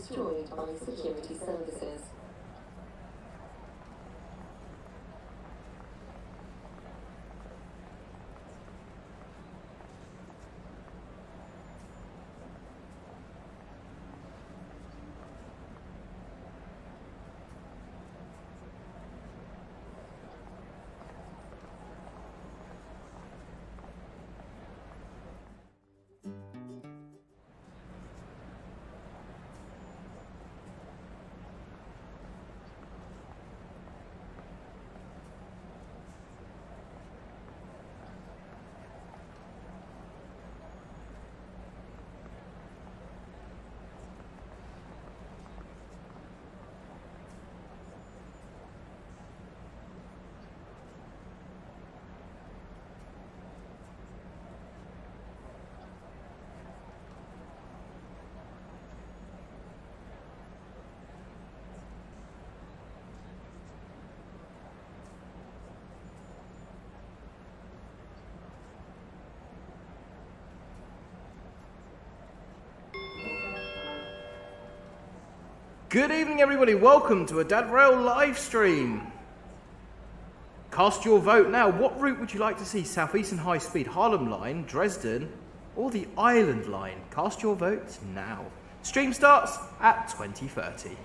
destroyed by security services. Good evening, everybody. Welcome to a Dad Rail live stream. Cast your vote now. What route would you like to see? Southeastern High Speed, Harlem Line, Dresden, or the Island Line? Cast your vote now. Stream starts at 20:30.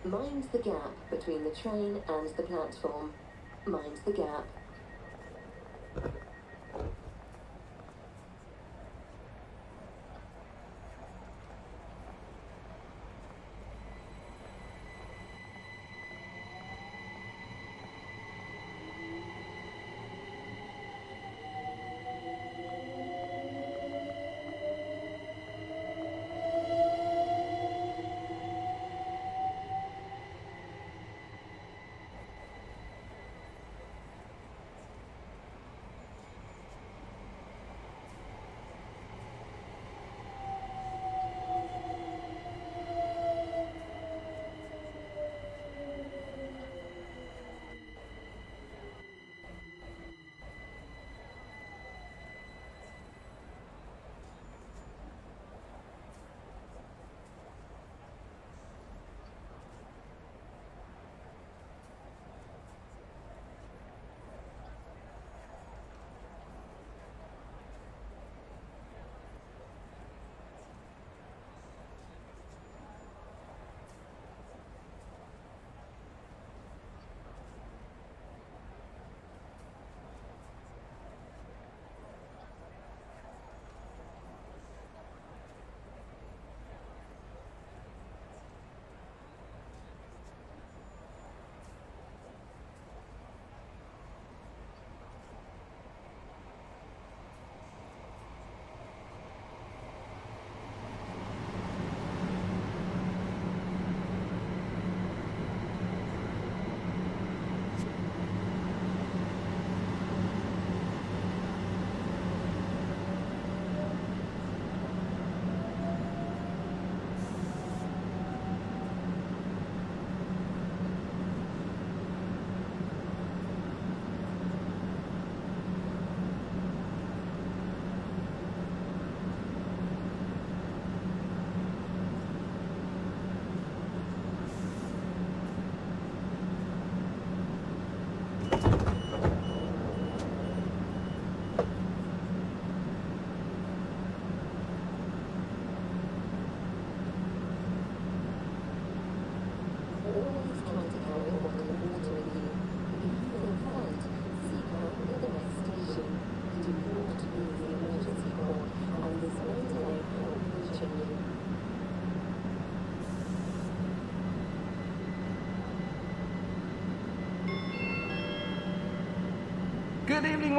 Mind the gap between the train and the platform. Mind the gap.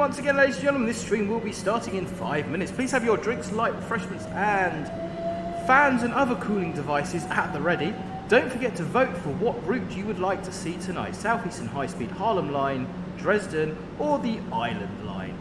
once again, ladies and gentlemen, this stream will be starting in 5 minutes. Please have your drinks, light refreshments and fans and other cooling devices at the ready. Don't forget to vote for what route you would like to see tonight. Southeastern High Speed Harlem Line, Dresden or the Island Line.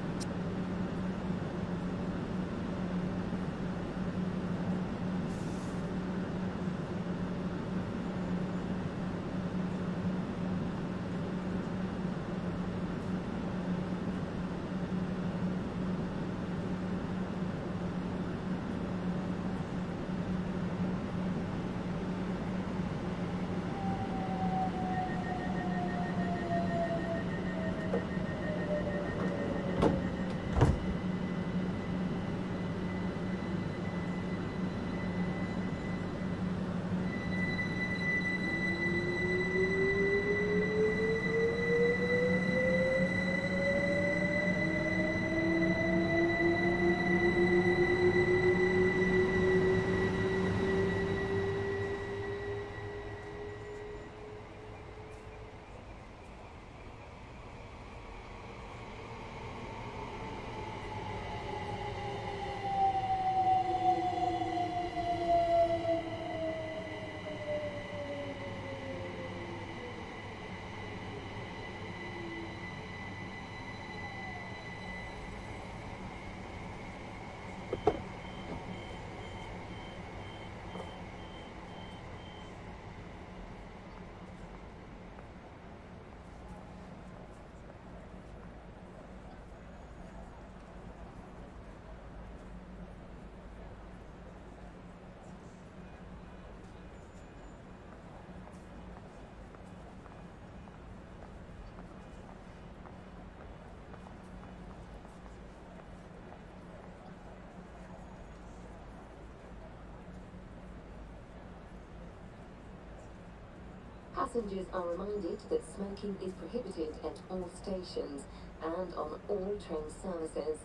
Passengers are reminded that smoking is prohibited at all stations and on all train services.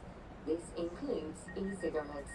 This includes e-cigarettes.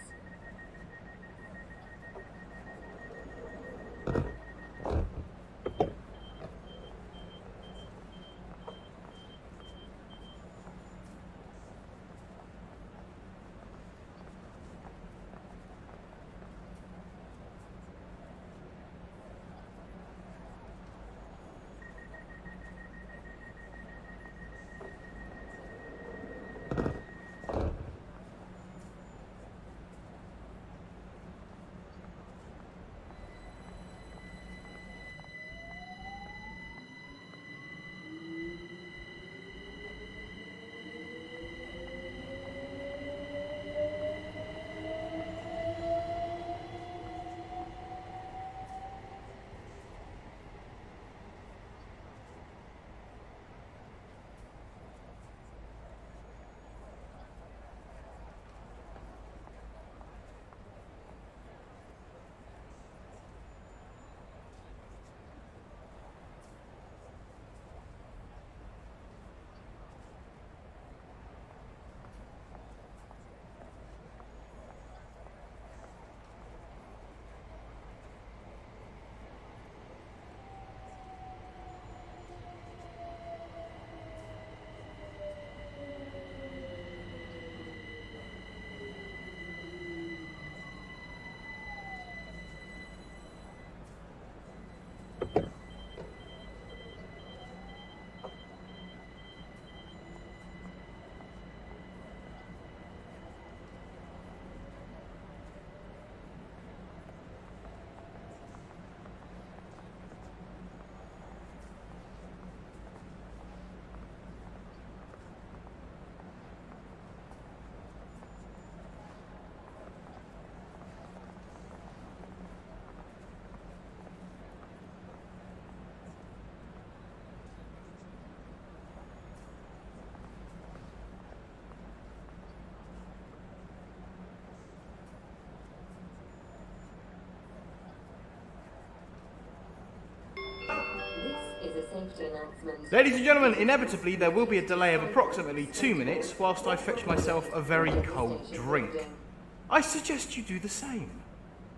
Safety announcement. Ladies and gentlemen, inevitably there will be a delay of approximately 2 minutes whilst I fetch myself a very cold drink. I suggest you do the same.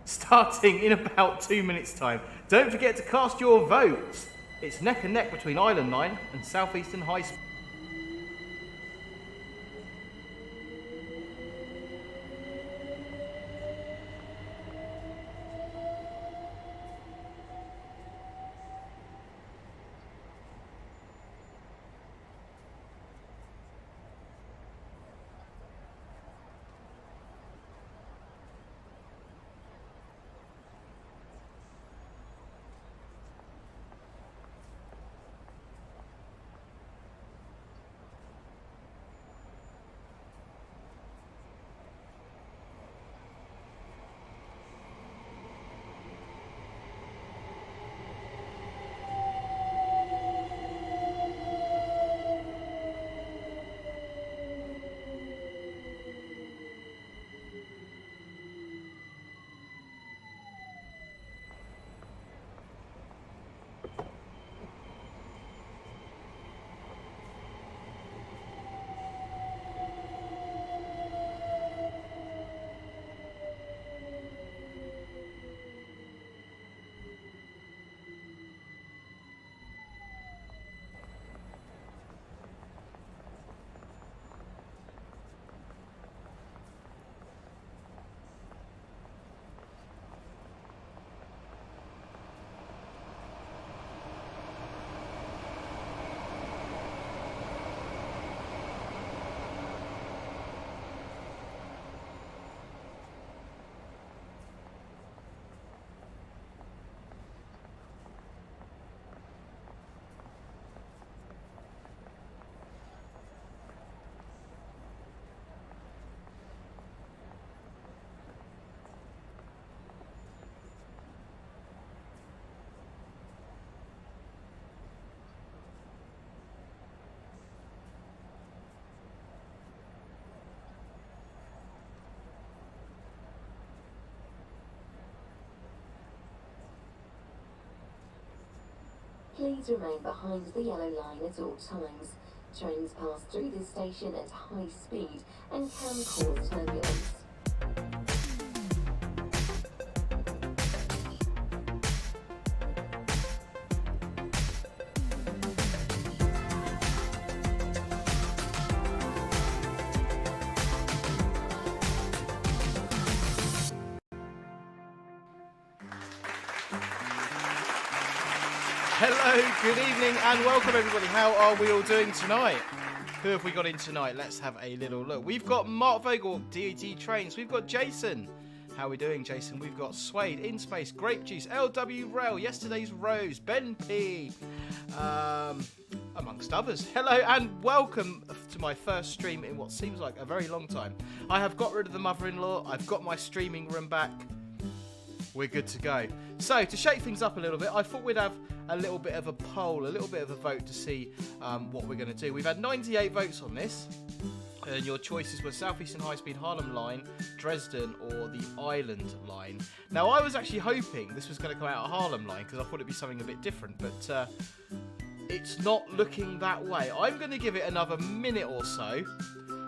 Starting in about 2 minutes' time. Don't forget to cast your votes. It's neck and neck between Island Line and Southeastern High Speed. please remain behind the yellow line at all times. Trains pass through this station at high speed and can cause turbulence. Hello, good evening and welcome everybody. How are we all doing tonight? Who have we got in tonight? Let's have a little look. We've got Mark Vogel, DAT Trains. We've got Jason. How are we doing, Jason? We've got Suede, In Space, Grape Juice, LW Rail, Yesterday's Rose, Ben P, amongst others. Hello and welcome to my first stream in what seems like a very long time. I have got rid of the mother-in-law. I've got my streaming room back. We're good to go. So, to shake things up a little bit, I thought we'd have a little bit of a poll, a little bit of a vote to see what we're going to do. We've had 98 votes on this, and your choices were Southeastern High Speed Harlem Line, Dresden, or the Island Line. Now, I was actually hoping this was going to come out of Harlem Line, because I thought it'd be something a bit different, but it's not looking that way. I'm going to give it another minute or so,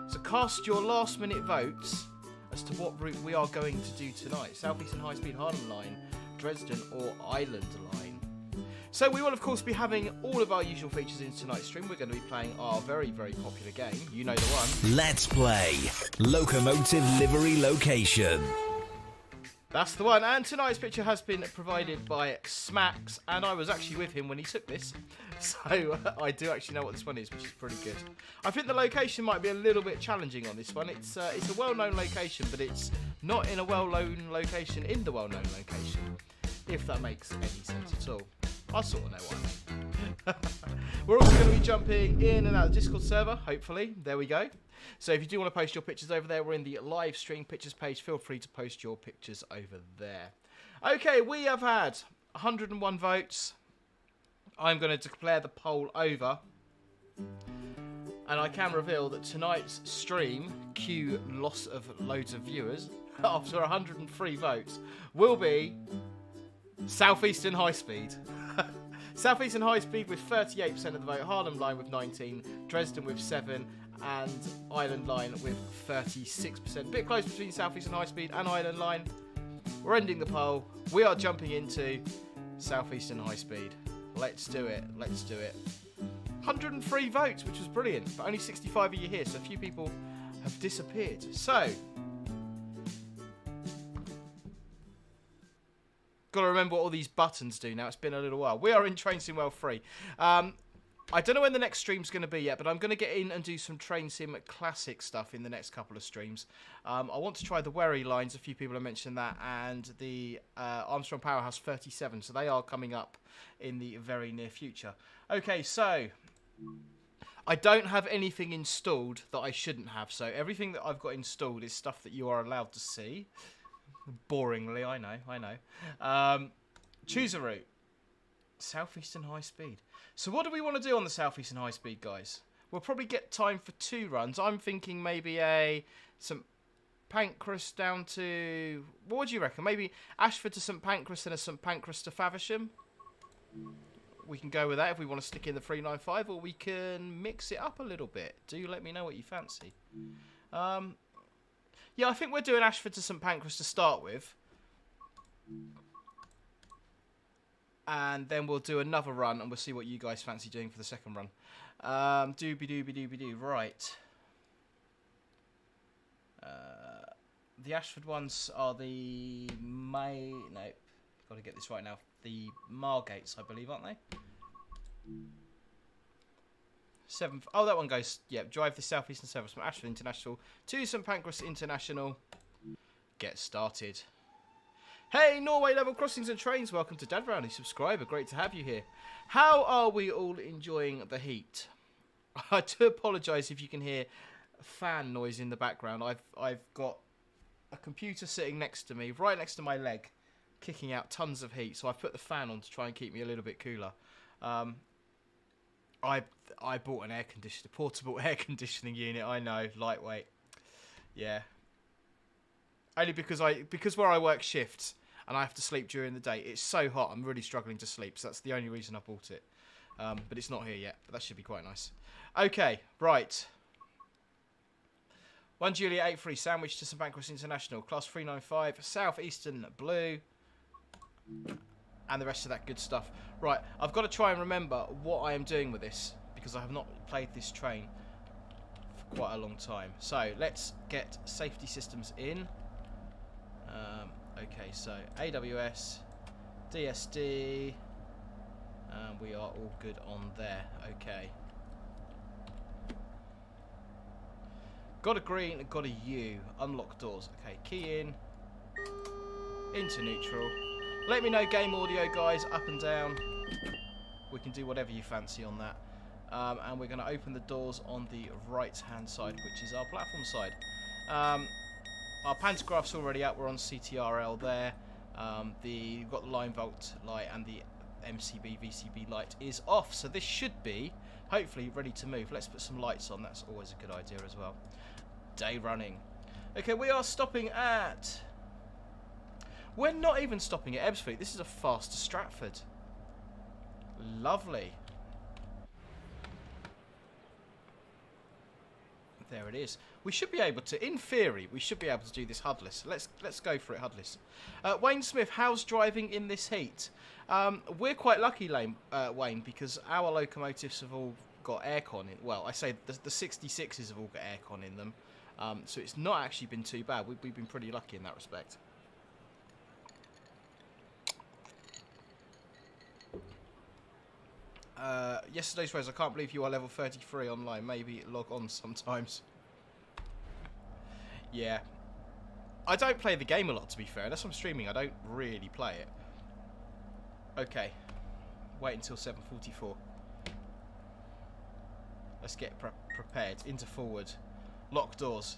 so cast your last minute votes as to what route we are going to do tonight. Southeastern High Speed Harlem Line, Dresden, or Island Line. So we will of course be having all of our usual features in tonight's stream. We're going to be playing our very, very popular game. You know the one. Let's play Locomotive Livery Location. That's the one. And tonight's picture has been provided by Smacks, and I was actually with him when he took this. So I do actually know what this one is, which is pretty good. I think the location might be a little bit challenging on this one. It's a well-known location, but it's not in a well-known location in the well-known location, if that makes any sense at all. I sort of know what I mean. We're also going to be jumping in and out of the Discord server, hopefully. There we go. So if you do want to post your pictures over there, we're in the live stream pictures page. Feel free to post your pictures over there. Okay, we have had 101 votes. I'm going to declare the poll over. And I can reveal that tonight's stream, cue loss of loads of viewers, after 103 votes, will be Southeastern High Speed. Southeastern High Speed with 38% of the vote, Harlem Line with 19, Dresden with 7, and Island Line with 36%. Bit close between Southeastern High Speed and Island Line. We're ending the poll. We are jumping into Southeastern High Speed. Let's do it. Let's do it. 103 votes, which was brilliant, but only 65 of you here, so a few people have disappeared. So, got to remember what all these buttons do now. It's been a little while. We are in Train Sim World 3. I don't know when the next stream's going to be yet, but I'm going to get in and do some Train Sim Classic stuff in the next couple of streams. I want to try the Wherry lines. A few people have mentioned that, and the Armstrong Powerhouse 37. So they are coming up in the very near future. Okay, so I don't have anything installed that I shouldn't have. So everything that I've got installed is stuff that you are allowed to see. Boringly, I know. Choose a route. Southeastern High Speed. So what do we want to do on the Southeastern High Speed, guys? We'll probably get time for 2 runs. I'm thinking maybe a St Pancras down to... What would you reckon? Maybe Ashford to St Pancras and a St Pancras to Faversham? We can go with that if we want to stick in the 395, or we can mix it up a little bit. Do let me know what you fancy. Yeah, I think we're doing Ashford to St Pancras to start with. And then we'll do another run, and we'll see what you guys fancy doing for the second run. Doobie-doobie-doobie-doo. Right. The Ashford ones are the Nope. Got to get this right now. The Margates, I believe, aren't they? 7th. Oh, that one goes. Yeah, drive the Southeastern Service from Ashford International to St Pancras International. Get started. Hey, Norway Level Crossings and Trains. Welcome to Dad Roundy subscriber. Great to have you here. How are we all enjoying the heat? I do apologise if you can hear fan noise in the background. I've got a computer sitting next to me, right next to my leg, kicking out tons of heat. So I've put the fan on to try and keep me a little bit cooler. I bought an portable air conditioning unit. I know, lightweight. Yeah. Only because where I work shifts and I have to sleep during the day, it's so hot. I'm really struggling to sleep, so that's the only reason I bought it. But it's not here yet. But that should be quite nice. Okay, right. 1 Juliet 83 Sandwich to St Pancras International. Class 395. Southeastern Blue. And the rest of that good stuff. Right, I've got to try and remember what I am doing with this, because I have not played this train for quite a long time. So, let's get safety systems in. Okay, so AWS, DSD, we are all good on there. Okay. Got a green, got a U. Unlock doors. Okay, key in. Into neutral. Let me know game audio, guys, up and down. We can do whatever you fancy on that. And we're going to open the doors on the right-hand side, which is our platform side. Our pantograph's already up. We're on CTRL there. We've got the line vault light and the MCB, VCB light is off. So this should be, hopefully, ready to move. Let's put some lights on. That's always a good idea as well. Day running. Okay, we are stopping at... We're not even stopping at Ebbsfleet. This is a fast to Stratford. Lovely. There it is. We should be able to, in theory, we should be able to do this HUDless. Let's go for it HUDless. Wayne Smith, how's driving in this heat? We're quite lucky, Wayne, because our locomotives have all got aircon in. Well, I say the 66s have all got aircon in them. So it's not actually been too bad. We've been pretty lucky in that respect. Yesterday's race, I can't believe you are level 33 online. Maybe log on sometimes. Yeah. I don't play the game a lot, to be fair. Unless I'm streaming, I don't really play it. Okay. Wait until 7:44. Let's get prepared. Into forward. Lock doors.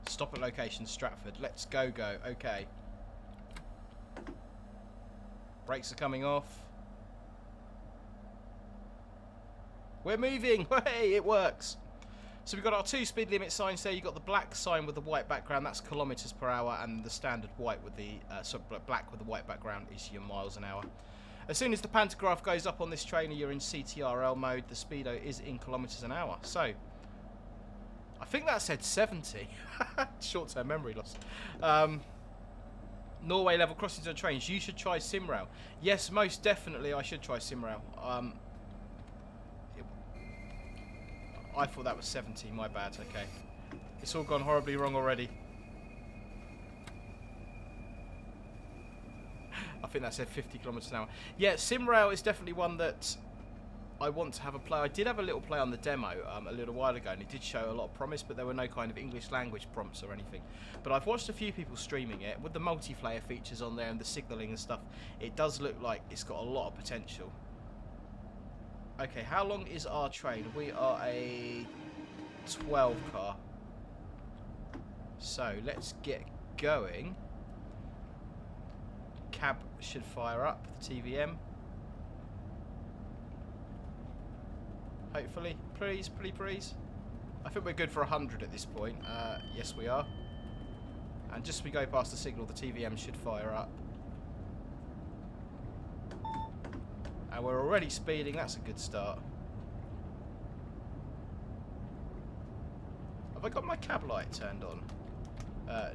Stop at location Stratford. Let's go. Okay. Brakes are coming off. We're moving. Hey, it works. So we've got our 2 speed limit signs there. You've got the black sign with the white background. That's kilometres per hour. And the standard white with the... black with the white background is your miles an hour. As soon as the pantograph goes up on this trainer, you're in CTRL mode. The speedo is in kilometres an hour. So... I think that said 70. Short-term memory loss. Norway level crossings on trains. You should try SimRail. Yes, most definitely I should try SimRail. I thought that was 70. My bad. Okay. It's all gone horribly wrong already. I think that said 50 kilometers an hour. Yeah, SimRail is definitely one that... I want to have a play. I did have a little play on the demo a little while ago, and it did show a lot of promise, but there were no kind of English language prompts or anything. But I've watched a few people streaming it with the multiplayer features on there and the signalling and stuff. It does look like it's got a lot of potential. Okay, how long is our train? We are a 12 car. So let's get going. Cab should fire up the TVM. Hopefully. Please. I think we're good for 100 at this point. Yes, we are. And just as we go past the signal, the TVM should fire up. And we're already speeding. That's a good start. Have I got my cab light turned on?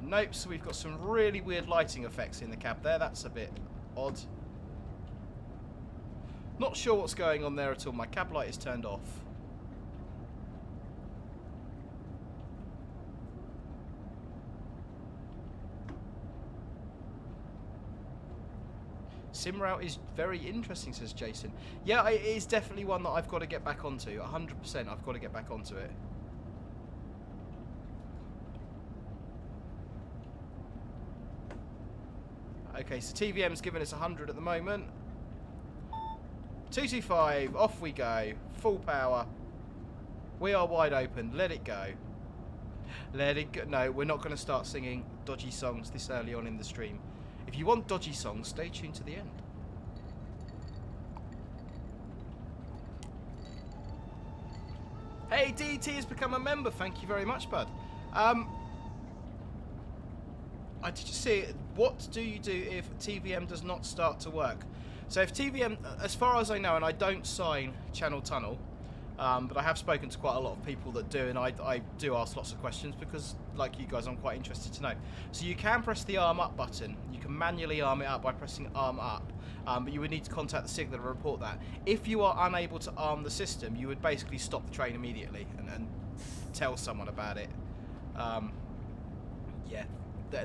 Nope, so we've got some really weird lighting effects in the cab there. That's a bit odd. Not sure what's going on there at all. My cab light is turned off. SimRail is very interesting, says Jason. Yeah, it is definitely one that I've got to get back onto. 100% I've got to get back onto it. Okay, so TVM's giving us 100 at the moment. 225, off we go. Full power. We are wide open. Let it go. Let it go. No, we're not going to start singing dodgy songs this early on in the stream. If you want dodgy songs, stay tuned to the end. Hey, DT has become a member. Thank you very much, bud. I did you see it? What do you do if TVM does not start to work? So if TVM, as far as I know, and I don't sign Channel Tunnel, but I have spoken to quite a lot of people that do, and I do ask lots of questions because, like you guys, I'm quite interested to know. So you can press the arm up button. You can manually arm it up by pressing arm up, but you would need to contact the signaller and report that. If you are unable to arm the system, you would basically stop the train immediately and tell someone about it. Yeah,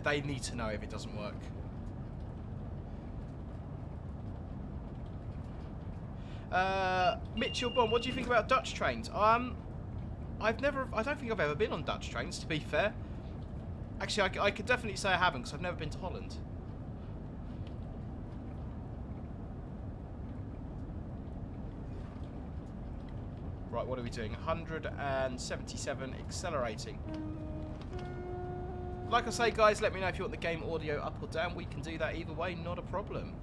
they need to know if it doesn't work. Mitchell Bond, what do you think about Dutch trains? I don't think I've ever been on Dutch trains, to be fair. Actually, I could definitely say I haven't, because I've never been to Holland. Right, what are we doing? 177, accelerating. Like I say, guys, let me know if you want the game audio up or down. We can do that either way, not a problem.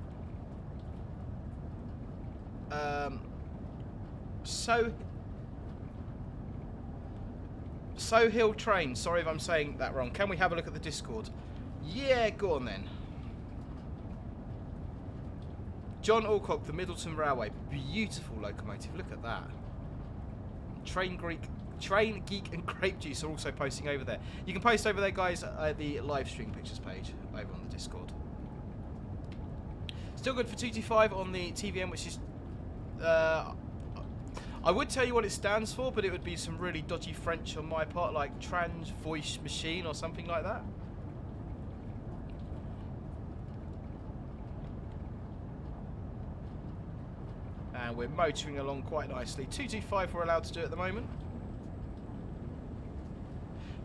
Hill Train. Sorry if I'm saying that wrong. Can we have a look at the Discord? Yeah, go on then. John Alcock, the Middleton Railway. Beautiful locomotive. Look at that. Train Geek and Grape Juice are also posting over there. You can post over there, guys, at the live stream pictures page over on the Discord. Still good for 225 on the TVM, which is... I would tell you what it stands for, but it would be some really dodgy French on my part, like Trans Voice Machine or something like that. And we're motoring along quite nicely. 225 we're allowed to do at the moment.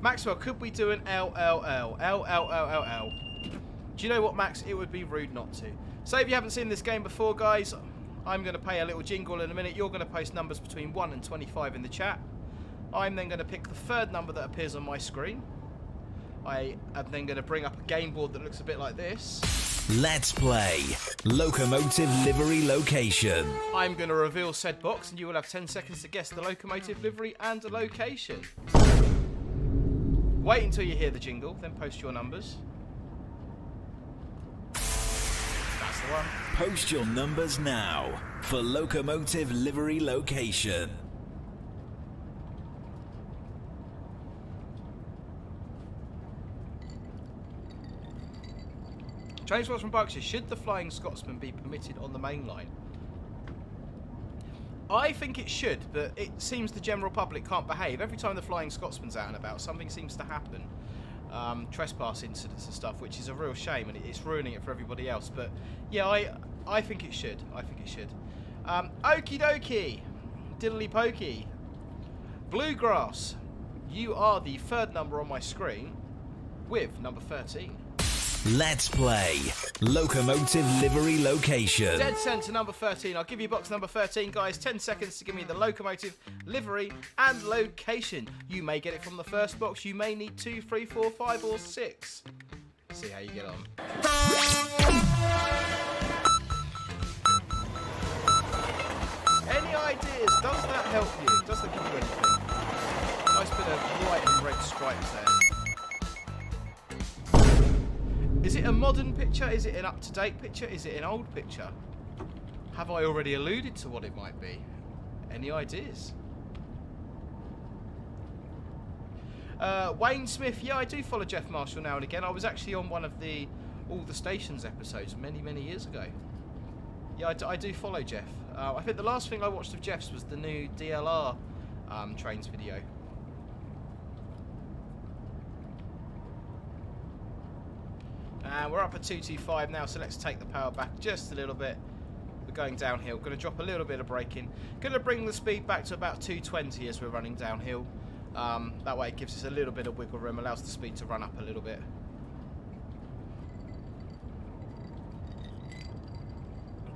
Maxwell, could we do an LLL? LLLLL. Do you know what, Max? It would be rude not to. So if you haven't seen this game before, guys, I'm going to play a little jingle in a minute. You're going to post numbers between 1 and 25 in the chat. I'm then going to pick the third number that appears on my screen. I am then going to bring up a game board that looks a bit like this. Let's play Locomotive Livery Location. I'm going to reveal said box, and you will have 10 seconds to guess the locomotive livery and the location. Wait until you hear the jingle, then post your numbers. That's the one. Post your numbers now for Locomotive Livery Location. James Watts from Berkshire, should the Flying Scotsman be permitted on the main line? I think it should, but it seems the general public can't behave. Every time the Flying Scotsman's out and about, something seems to happen. Trespass incidents and stuff, which is a real shame, and it's ruining it for everybody else. But yeah, I think it should. I think it should. Okie dokie, diddly pokey. Bluegrass, you are the third number on my screen with number 13. Let's play Locomotive Livery Location. Dead centre, number 13. I'll give you box number 13, guys. 10 seconds to give me the locomotive, livery, and location. You may get it from the first box. You may need 2, 3, 4, 5, or 6. See how you get on. Any ideas? Does that help you? Does that give you anything? Nice bit of white and red stripes there. Is it a modern picture? Is it an up-to-date picture? Is it an old picture? Have I already alluded to what it might be? Any ideas? Wayne Smith, yeah, I do follow Jeff Marshall now and again. I was actually on one of the All the Stations episodes many, many years ago. Yeah, I do follow Jeff. I think the last thing I watched of Jeff's was the new DLR trains video. And we're up at 225 now, so let's take the power back just a little bit. We're going downhill. Going to drop a little bit of braking. Going to bring the speed back to about 220 as we're running downhill. That way it gives us a little bit of wiggle room, allows the speed to run up a little bit.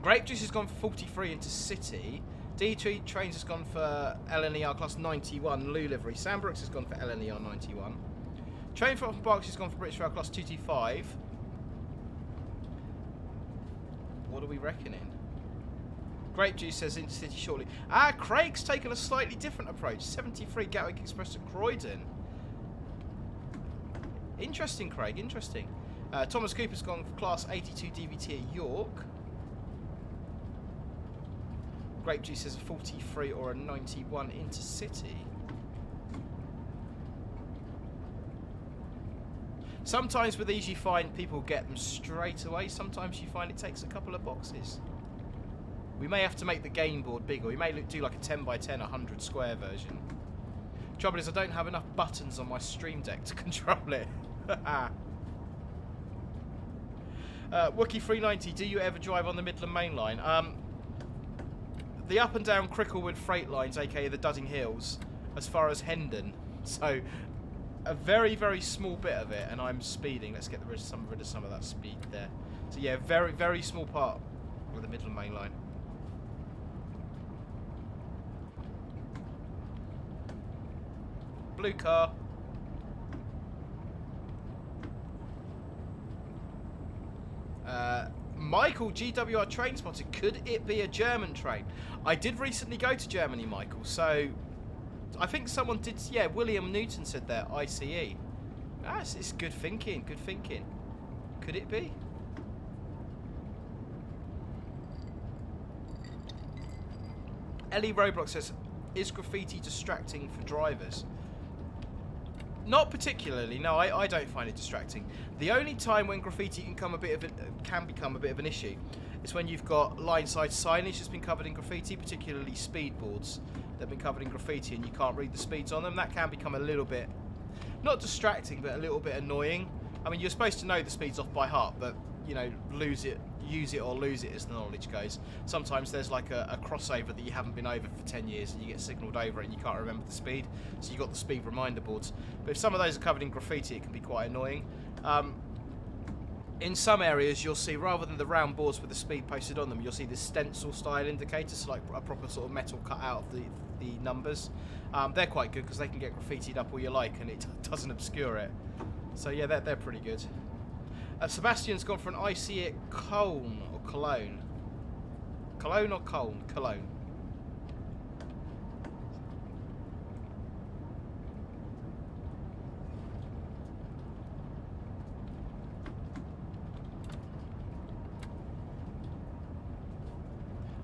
Grape Juice has gone for 43 into City. D3 Trains has gone for LNER Class 91, Lou Livery. Sandbrooks has gone for LNER 91. Train from Berkshire has gone for British Rail Class 225. What are we reckoning? Grape Juice says Intercity shortly. Craig's taken a slightly different approach. 73 Gatwick Express to Croydon. Interesting, Craig, interesting. Thomas Cooper's gone for Class 82 DVT at York. Grape Juice is a 43 or a 91 Intercity. Sometimes with these you find people get them straight away. Sometimes you find it takes a couple of boxes. We may have to make the game board bigger. We may do like a 10 by 10, 100 square version. Trouble is I don't have enough buttons on my Stream Deck to control it. Wookie 390, do you ever drive on the Midland Main Line? The up and down Cricklewood freight lines, aka the Dudding Hills, as far as Hendon. So a very, very small bit of it, and I'm speeding. Let's get rid of some of that speed there. So yeah, very, very small part of the Midland Main Line. Blue car. Michael, GWR train spotted. Could it be a German train? I did recently go to Germany, Michael, so I think someone did. Yeah, William Newton said there, ICE. It's good thinking, good thinking. Could it be? Ellie Roblox says, is graffiti distracting for drivers? Not particularly, no, I don't find it distracting. The only time when graffiti can become a bit of an issue is when you've got line-side signage that's been covered in graffiti, particularly speed boards that have been covered in graffiti, and you can't read the speeds on them. That can become a little bit, not distracting, but a little bit annoying. I mean, you're supposed to know the speeds off by heart, but, you know, use it or lose it as the knowledge goes. Sometimes there's like a crossover that you haven't been over for 10 years and you get signalled over it and you can't remember the speed, so you've got the speed reminder boards. But if some of those are covered in graffiti, it can be quite annoying. In some areas you'll see, rather than the round boards with the speed posted on them, you'll see the stencil style indicators, so like a proper sort of metal cut out of the numbers. They're quite good because they can get graffitied up all you like and it doesn't obscure it. So yeah, they're pretty good. Sebastian's gone for an IC at Cologne or Cologne. Cologne or Cologne? Cologne.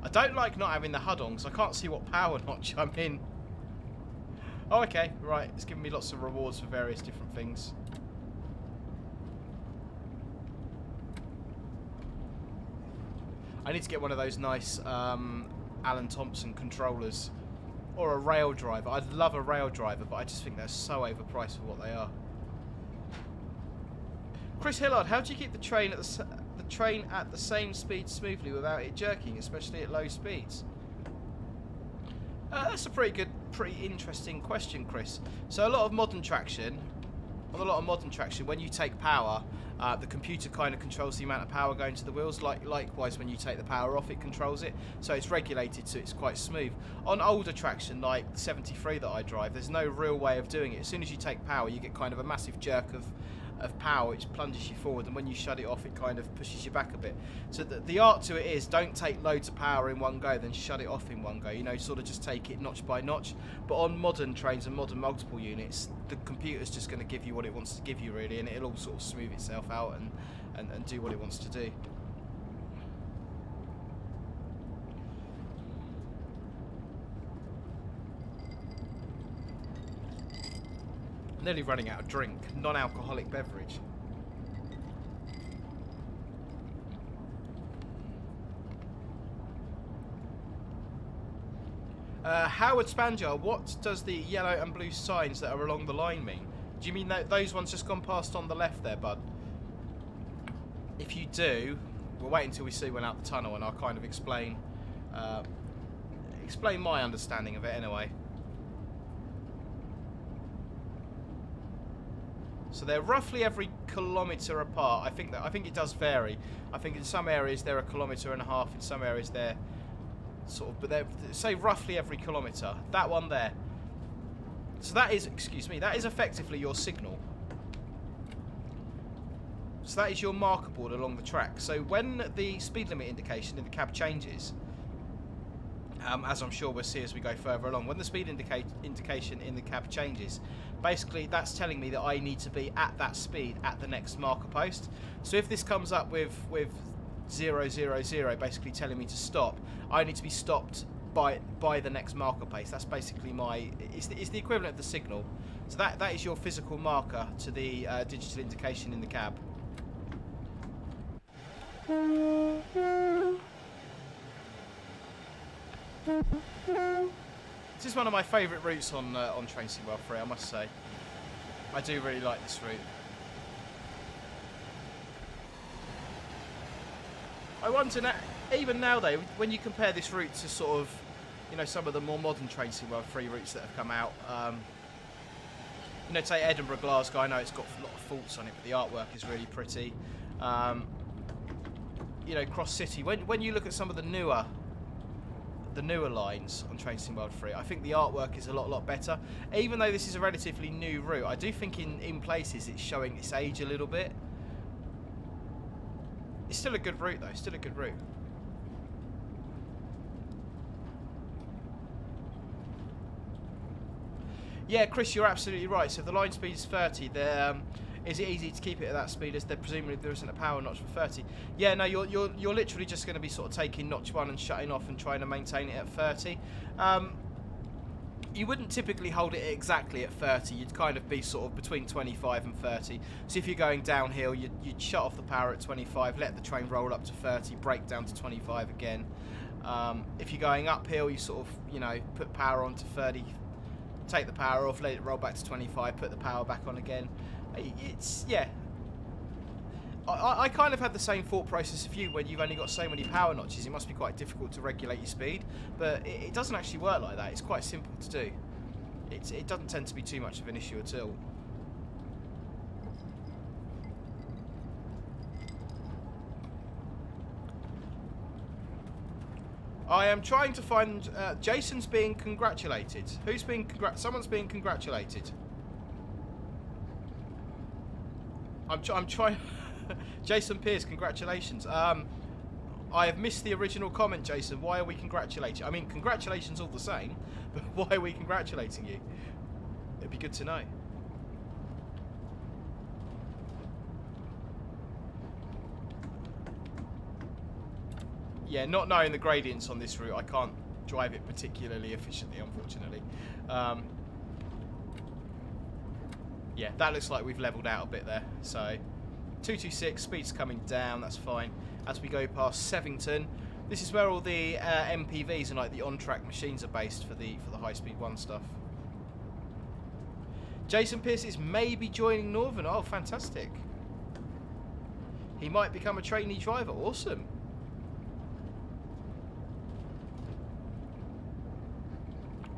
I don't like not having the HUD on because I can't see what power notch I'm in. Oh, okay, right. It's giving me lots of rewards for various different things. I need to get one of those nice Alan Thompson controllers, or a rail driver. I'd love a rail driver, but I just think they're so overpriced for what they are. Chris Hillard, how do you keep the train at the same speed smoothly without it jerking, especially at low speeds? That's a pretty interesting question, Chris. So a lot of modern traction, when you take power, the computer kind of controls the amount of power going to the wheels. Likewise, when you take the power off, it controls it. So it's regulated, so it's quite smooth. On older traction, like the 73 that I drive, there's no real way of doing it. As soon as you take power, you get kind of a massive jerk of power, which plunges you forward, and when you shut it off, it kind of pushes you back a bit. So the art to it is, don't take loads of power in one go, then shut it off in one go. You know, sort of just take it notch by notch. But on modern trains and modern multiple units, the computer's just going to give you what it wants to give you, really, and it'll all sort of smooth itself out and do what it wants to do. Nearly running out of drink. Non-alcoholic beverage. Howard Spanjar, what does the yellow and blue signs that are along the line mean? Do you mean that those ones just gone past on the left there, bud? If you do, we'll wait until we see one out the tunnel and I'll kind of explain my understanding of it anyway. So they're roughly every kilometre apart. I think it does vary. I think in some areas they're 1.5 kilometres, in some areas they're sort of, but they're, say roughly every kilometre. That one there. So that is, excuse me, that is effectively your signal. So that is your marker board along the track. So when the speed limit indication in the cab changes, as I'm sure we'll see as we go further along. When the speed indication in the cab changes, basically that's telling me that I need to be at that speed at the next marker post. So if this comes up with 000, basically telling me to stop, I need to be stopped by the next marker pace. That's basically it's the equivalent of the signal. So that is your physical marker to the digital indication in the cab. This is one of my favourite routes on Tracing World 3, I must say. I do really like this route. I wonder now, even now though, when you compare this route to sort of, you know, some of the more modern Tracing World 3 routes that have come out, you know, say Edinburgh, Glasgow, I know it's got a lot of faults on it, but the artwork is really pretty. You know, Cross City, when you look at some of the newer lines on Tracing World 3, I think the artwork is a lot better. Even though this is a relatively new route, I do think in places it's showing its age a little bit. It's still a good route though, still a good route. Yeah, Chris, you're absolutely right. So if the line speed is 30, is it easy to keep it at that speed as presumably there isn't a power notch for 30? Yeah, no, you're literally just going to be sort of taking notch 1 and shutting off and trying to maintain it at 30. You wouldn't typically hold it exactly at 30. You'd kind of be sort of between 25 and 30. So if you're going downhill, you'd shut off the power at 25, let the train roll up to 30, brake down to 25 again. If you're going uphill, you sort of, you know, put power on to 30, take the power off, let it roll back to 25, put the power back on again. It's, yeah. I kind of had the same thought process of you when you've only got so many power notches. It must be quite difficult to regulate your speed, but it doesn't actually work like that. It's quite simple to do. It doesn't tend to be too much of an issue at all. I am trying to find... Jason's being congratulated. Who's being someone's being congratulated. I'm trying... Jason Pierce, congratulations. I have missed the original comment, Jason. Why are we congratulating? I mean, congratulations all the same, but why are we congratulating you? It'd be good to know. Yeah, not knowing the gradients on this route, I can't drive it particularly efficiently, unfortunately. Yeah, that looks like we've levelled out a bit there. So, 226, speed's coming down, that's fine. As we go past Sevington, this is where all the MPVs and like the on-track machines are based for the high-speed 1 stuff. Jason Pierce is maybe joining Northern. Oh, fantastic. He might become a trainee driver. Awesome.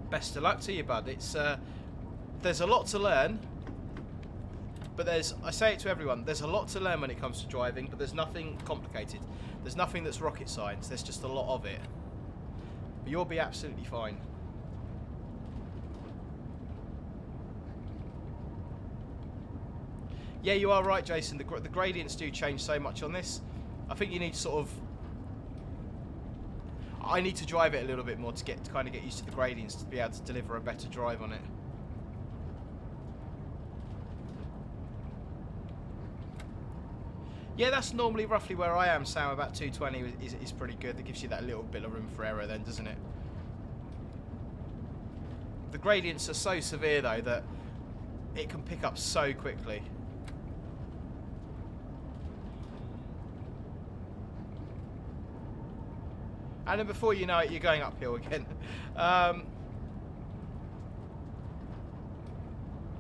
Best of luck to you, bud. It's there's a lot to learn, but I say it to everyone, there's a lot to learn when it comes to driving, but there's nothing complicated. There's nothing that's rocket science. There's just a lot of it. But you'll be absolutely fine. Yeah, you are right, Jason. The gradients do change so much on this. I think you need to sort of... I need to drive it a little bit more to kind of get used to the gradients to be able to deliver a better drive on it. Yeah, that's normally roughly where I am, Sam. About 220 is pretty good. That gives you that little bit of room for error then, doesn't it? The gradients are so severe though that it can pick up so quickly. And then before you know it, you're going uphill again.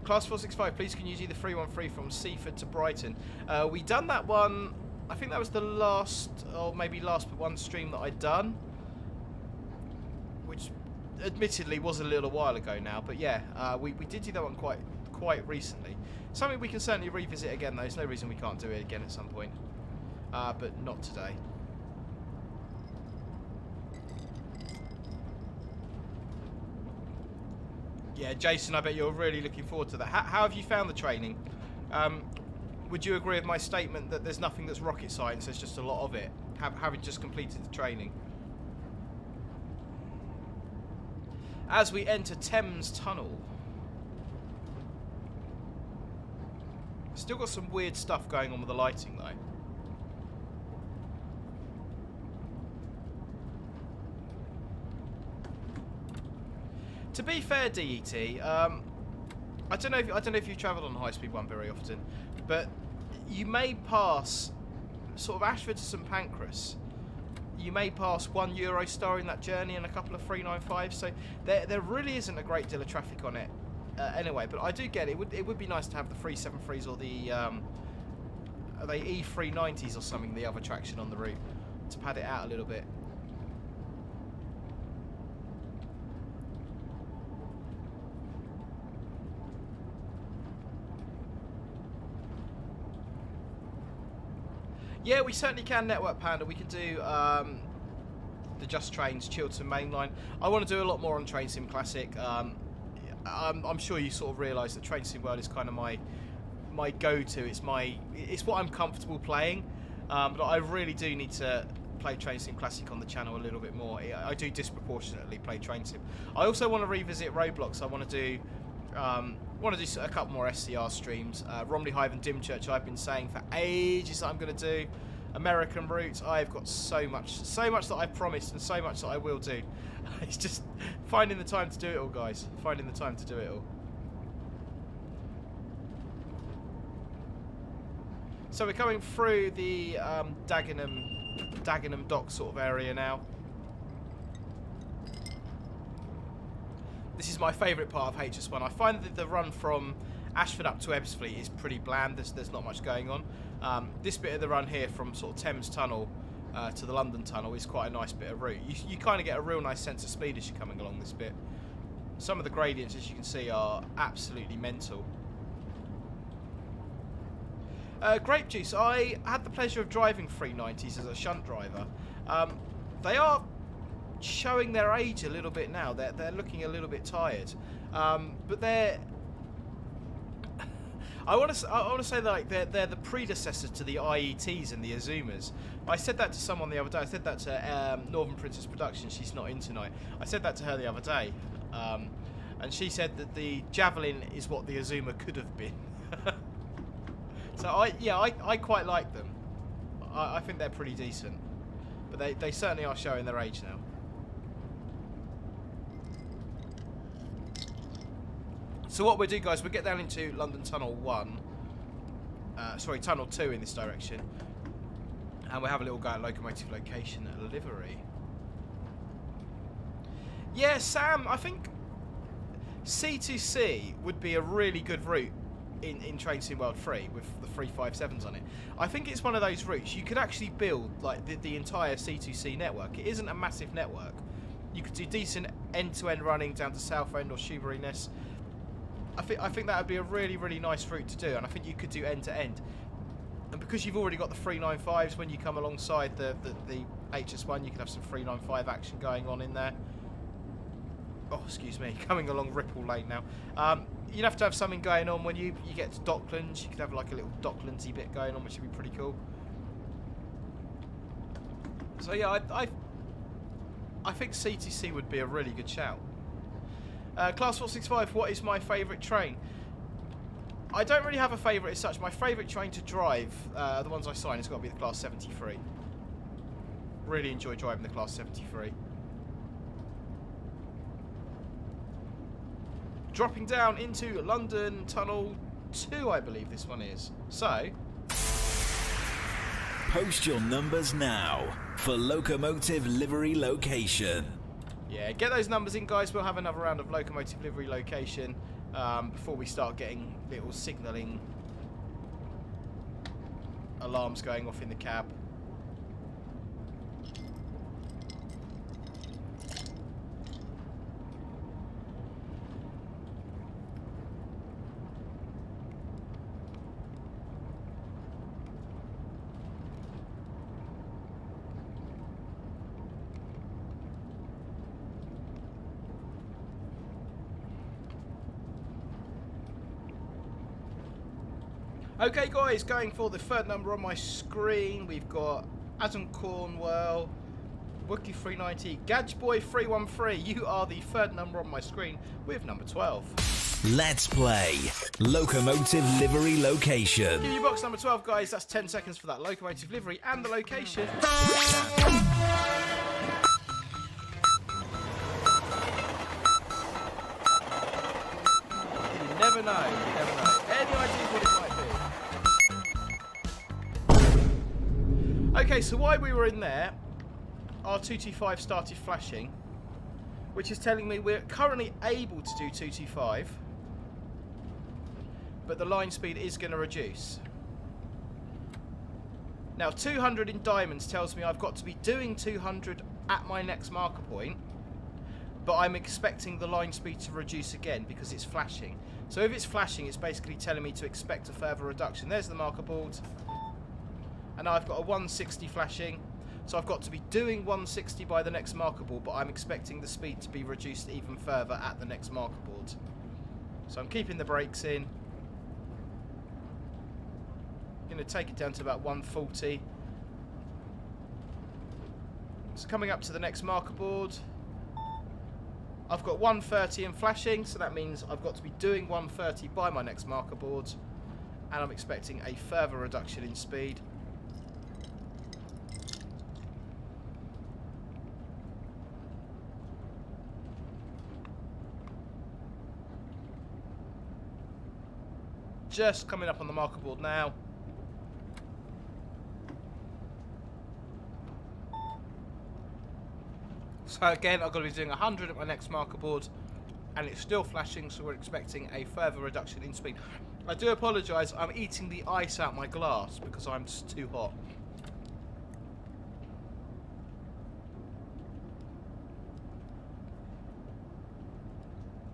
Class 465, please can you do the 313 from Seaford to Brighton? We done that one, I think that was the last, or maybe last but one stream that I'd done. Which admittedly was a little while ago now, but yeah, we did do that one quite recently. Something we can certainly revisit again though, there's no reason we can't do it again at some point. But not today. Yeah, Jason, I bet you're really looking forward to that. How have you found the training? Would you agree with my statement that there's nothing that's rocket science, there's just a lot of it, having just completed the training? as we enter Thames Tunnel. Still got some weird stuff going on with the lighting though. To be fair, DET, I don't know if you've travelled on High Speed 1 very often, but you may pass sort of Ashford to St Pancras. You may pass one Eurostar in that journey and a couple of 395s, so there really isn't a great deal of traffic on it anyway. But I do get it. It would be nice to have the 373s or the are they E390s or something, the other traction on the route, to pad it out a little bit. Yeah, we certainly can, Network Panda. We can do the Just Trains, Chiltern Mainline. I want to do a lot more on Train Sim Classic. I'm sure you sort of realise that Train Sim World is kind of my go-to. It's what I'm comfortable playing. But I really do need to play Train Sim Classic on the channel a little bit more. I do disproportionately play Train Sim. I also want to revisit Roblox. I want to do a couple more SCR streams. Romley Hive and Dimchurch, I've been saying for ages that I'm going to do. American Routes, I've got so much that I've promised and so much that I will do. It's just finding the time to do it all, guys. Finding the time to do it all. So we're coming through the Dagenham Dock sort of area now. This is my favourite part of HS1. I find that the run from Ashford up to Ebbsfleet is pretty bland. There's not much going on. This bit of the run here from sort of Thames Tunnel to the London Tunnel is quite a nice bit of route. You kind of get a real nice sense of speed as you're coming along this bit. Some of the gradients, as you can see, are absolutely mental. Grape Juice, I had the pleasure of driving 390s as a shunt driver. They are showing their age a little bit now. They're looking a little bit tired, but they're I want to say that, like, they're the predecessor to the IETs and the Azumas. I said that to someone the other day. I said that to Northern Princess Productions. She's not in tonight. I said that to her the other day, and she said that the Javelin is what the Azuma could have been. So I quite like them. I think they're pretty decent, but they certainly are showing their age now. So what we'll do, guys, we'll get down into London Tunnel 1, Tunnel 2 in this direction, and we'll have a little go at Locomotive Location Livery. Yeah, Sam, I think C2C would be a really good route in Train Sim World 3 with the 357s on it. I think it's one of those routes you could actually build like the entire C2C network. It isn't a massive network. You could do decent end-to-end running down to Southend or Shoebury-Ness. I think that would be a really, really nice route to do, and I think you could do end-to-end. And because you've already got the 395s, when you come alongside the HS1, you can have some 395 action going on in there. Oh, excuse me, coming along Ripple Lane now. You'd have to have something going on when you get to Docklands. You could have like a little Docklandsy bit going on, which would be pretty cool. So yeah, I think C2C would be a really good shout. Class 465, what is my favourite train? I don't really have a favourite as such. My favourite train to drive, the ones I sign, has got to be the Class 73. Really enjoy driving the Class 73. Dropping down into London Tunnel 2, I believe this one is. So, post your numbers now for Locomotive Livery Location. Yeah, get those numbers in, guys. We'll have another round of Locomotive Livery Location before we start getting little signalling alarms going off in the cab. Okay, guys, going for the third number on my screen, we've got Adam Cornwell, Wookie390, Gadgeboy313, you are the third number on my screen with number 12. Let's play Locomotive Livery Location. Give you box number 12, guys. That's 10 seconds for that locomotive livery and the location. You never know. Any ideas what it might be? Okay, so while we were in there, our 225 started flashing, which is telling me we're currently able to do 225, but the line speed is going to reduce. Now 200 in diamonds tells me I've got to be doing 200 at my next marker point, but I'm expecting the line speed to reduce again because it's flashing. So if it's flashing, it's basically telling me to expect a further reduction. There's the marker board, and now I've got a 160 flashing. So I've got to be doing 160 by the next marker board, but I'm expecting the speed to be reduced even further at the next marker board. So I'm keeping the brakes in. Going to take it down to about 140. So coming up to the next marker board, I've got 130 in flashing, so that means I've got to be doing 130 by my next marker board, and I'm expecting a further reduction in speed. Just coming up on the marker board now. So again, I've got to be doing 100 at my next marker board, and it's still flashing, so we're expecting a further reduction in speed. I do apologise, I'm eating the ice out my glass because I'm just too hot.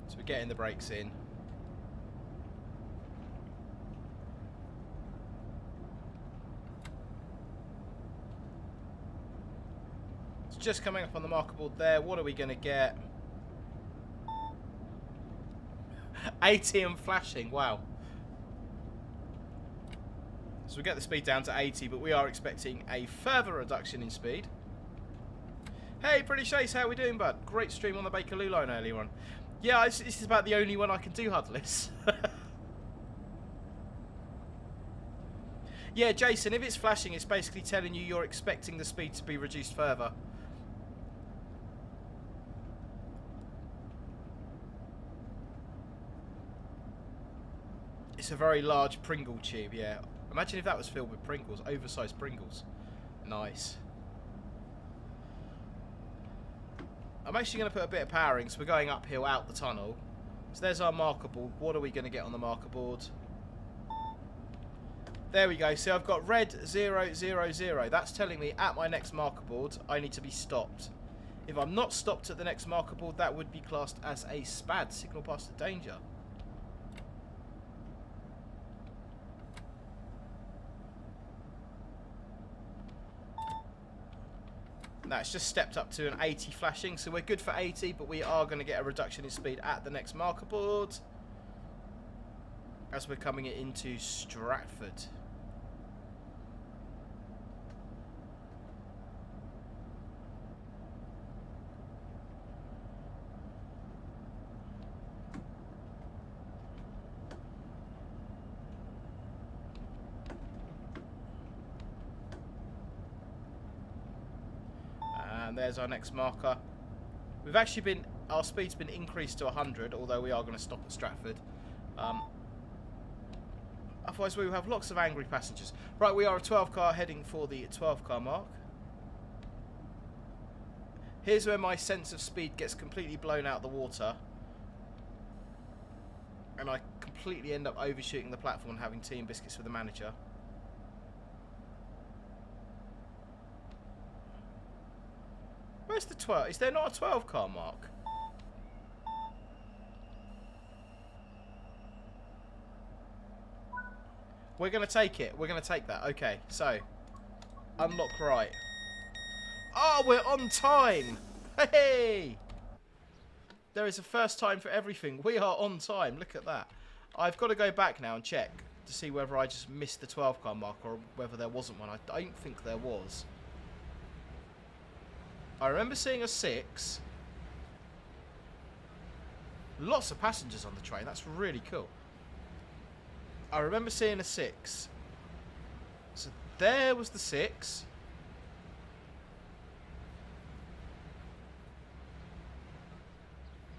So we're getting the brakes in. Just coming up on the marker board there. What are we going to get? 80 and flashing. Wow. So we get the speed down to 80, but we are expecting a further reduction in speed. Hey, Pretty Chase, how we doing, bud? Great stream on the Bakerloo line earlier on. Yeah, this is about the only one I can do, Hudless. Yeah, Jason, if it's flashing, it's basically telling you you're expecting the speed to be reduced further. It's a very large Pringle tube, yeah. Imagine if that was filled with Pringles, oversized Pringles. Nice. I'm actually going to put a bit of powering, so we're going uphill out the tunnel. So there's our marker board. What are we going to get on the marker board? There we go. So I've got red 000. That's telling me at my next marker board I need to be stopped. If I'm not stopped at the next marker board, that would be classed as a SPAD, signal past the danger. Now it's just stepped up to an 80 flashing, so we're good for 80, but we are going to get a reduction in speed at the next marker board as we're coming into Stratford. And there's our next marker. We've actually been, our speed's been increased to 100, although we are going to stop at Stratford. Otherwise we will have lots of angry passengers. Right, we are a 12 car heading for the 12 car mark. Here's where my sense of speed gets completely blown out of the water, and I completely end up overshooting the platform and having tea and biscuits with the manager. Where's the 12? Is there not a 12 car mark? We're going to take it. We're going to take that. Okay, so unlock right. Oh, we're on time. Hey! There is a first time for everything. We are on time. Look at that. I've got to go back now and check to see whether I just missed the 12 car mark or whether there wasn't one. I don't think there was. I remember seeing a 6. Lots of passengers on the train. That's really cool. I remember seeing a 6. So there was the 6.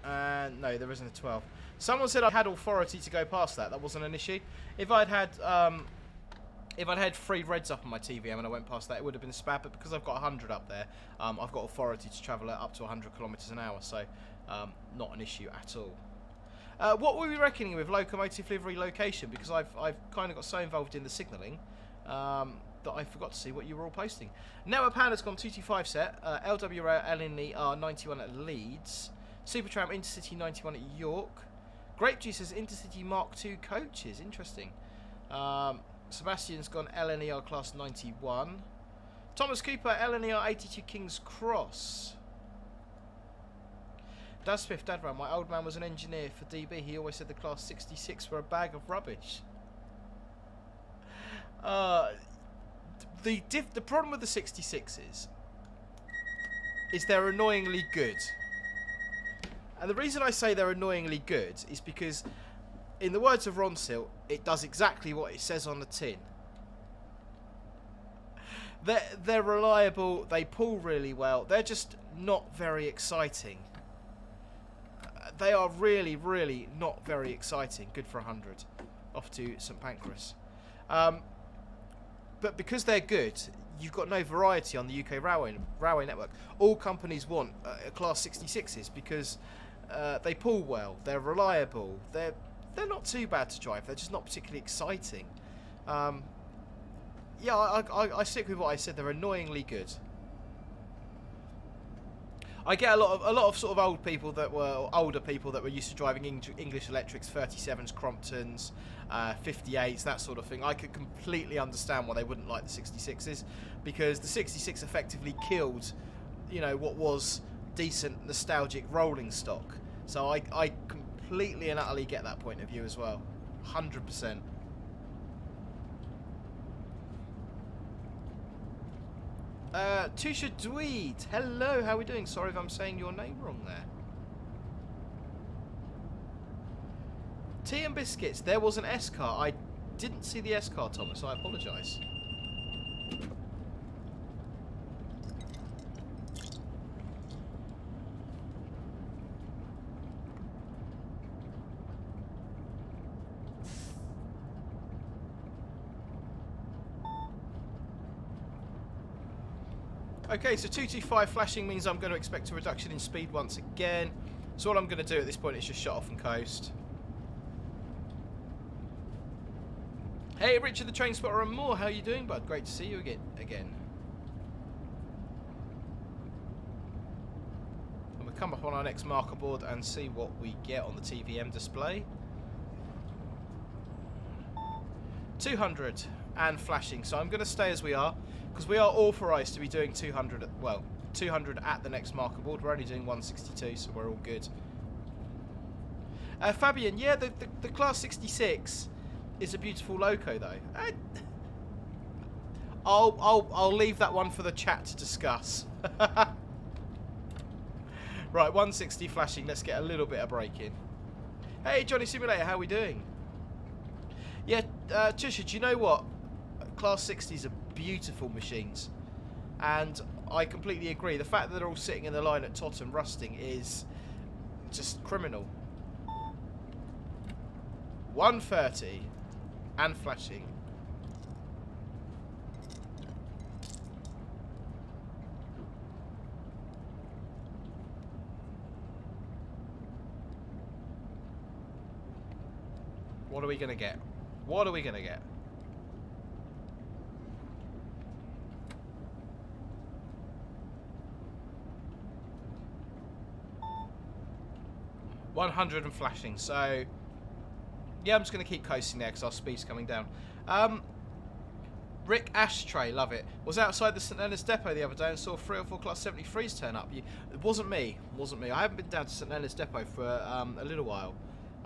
And no, there isn't a 12. Someone said I had authority to go past that. That wasn't an issue. If I'd had three reds up on my TVM and I went past that, it would have been spam. But because I've got 100 up there, I've got authority to travel at up to 100 kilometers an hour. So not an issue at all. What were we reckoning with Locomotive Livery Location? Because I've kind of got so involved in the signalling that I forgot to see what you were all posting. Noah Panda's gone 225 set. LWR LNER 91 at Leeds. Supertramp Intercity 91 at York. Grape Juice says Intercity Mark II coaches. Interesting. Sebastian's gone LNER Class 91. Thomas Cooper LNER 82 King's Cross. Dad Smith, Dad Ram, my old man was an engineer for DB. He always said the Class 66 were a bag of rubbish. The problem with the 66s is they're annoyingly good. And the reason I say they're annoyingly good is because, in the words of Ron Silt, it does exactly what it says on the tin. They're reliable, they pull really well, they're just not very exciting. They are really, really not very exciting. Good for 100. Off to St Pancras. But because they're good, you've got no variety on the UK railway network. All companies want Class 66s because they pull well, they're reliable, they're not too bad to drive, they're just not particularly exciting. Yeah, I stick with what I said, they're annoyingly good. I get a lot of sort of older people that were used to driving English Electrics, 37s, Cromptons, 58s, that sort of thing. I could completely understand why they wouldn't like the 66s, because the 66 effectively killed, you know, what was decent nostalgic rolling stock. So I completely and utterly get that point of view as well, 100%. Tusha Dweed, hello, how are we doing? Sorry if I'm saying your name wrong there. Tea and biscuits, there was an S car. I didn't see the S car, Thomas, I apologise. Okay, so 225 flashing means I'm going to expect a reduction in speed once again. So all I'm going to do at this point is just shut off and coast. Hey, Richard the Train Spotter and more, how are you doing, bud? Great to see you again. And we'll come up on our next marker board and see what we get on the TVM display. 200 and flashing, so I'm going to stay as we are, because we are authorised to be doing 200, well, 200 at the next marker board. We're only doing 162, so we're all good. Fabian, yeah, the Class 66 is a beautiful loco, though. I'll leave that one for the chat to discuss. Right, 160 flashing, let's get a little bit of braking. Hey, Johnny Simulator, how are we doing? Yeah, Tusha, do you know what? Class 60s are beautiful machines, and I completely agree. The fact that they're all sitting in the line at Tottenham rusting is just criminal. 130 and flashing. What are we going to get? What are we going to get? $100 and flashing, so yeah, I'm just going to keep coasting there because our speed's coming down. Rick Ashtray, love it. Was outside the St Leonard's depot the other day and saw 3 or 4 Class 73s turn up. It wasn't me, I haven't been down to St Leonard's depot for a little while.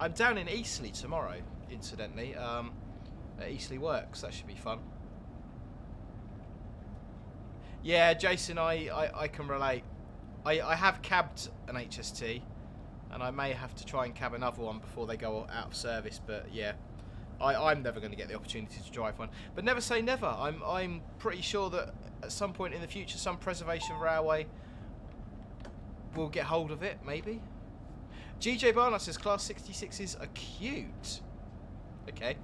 I'm down in Eastleigh tomorrow, incidentally, at Eastleigh Works. That should be fun. Yeah, Jason, I can relate. I have cabbed an HST, and I may have to try and cab another one before they go out of service. But yeah, I'm never going to get the opportunity to drive one. But never say never. I'm pretty sure that at some point in the future, some preservation railway will get hold of it. Maybe. GJ Barnett says Class 66s are cute. Okay.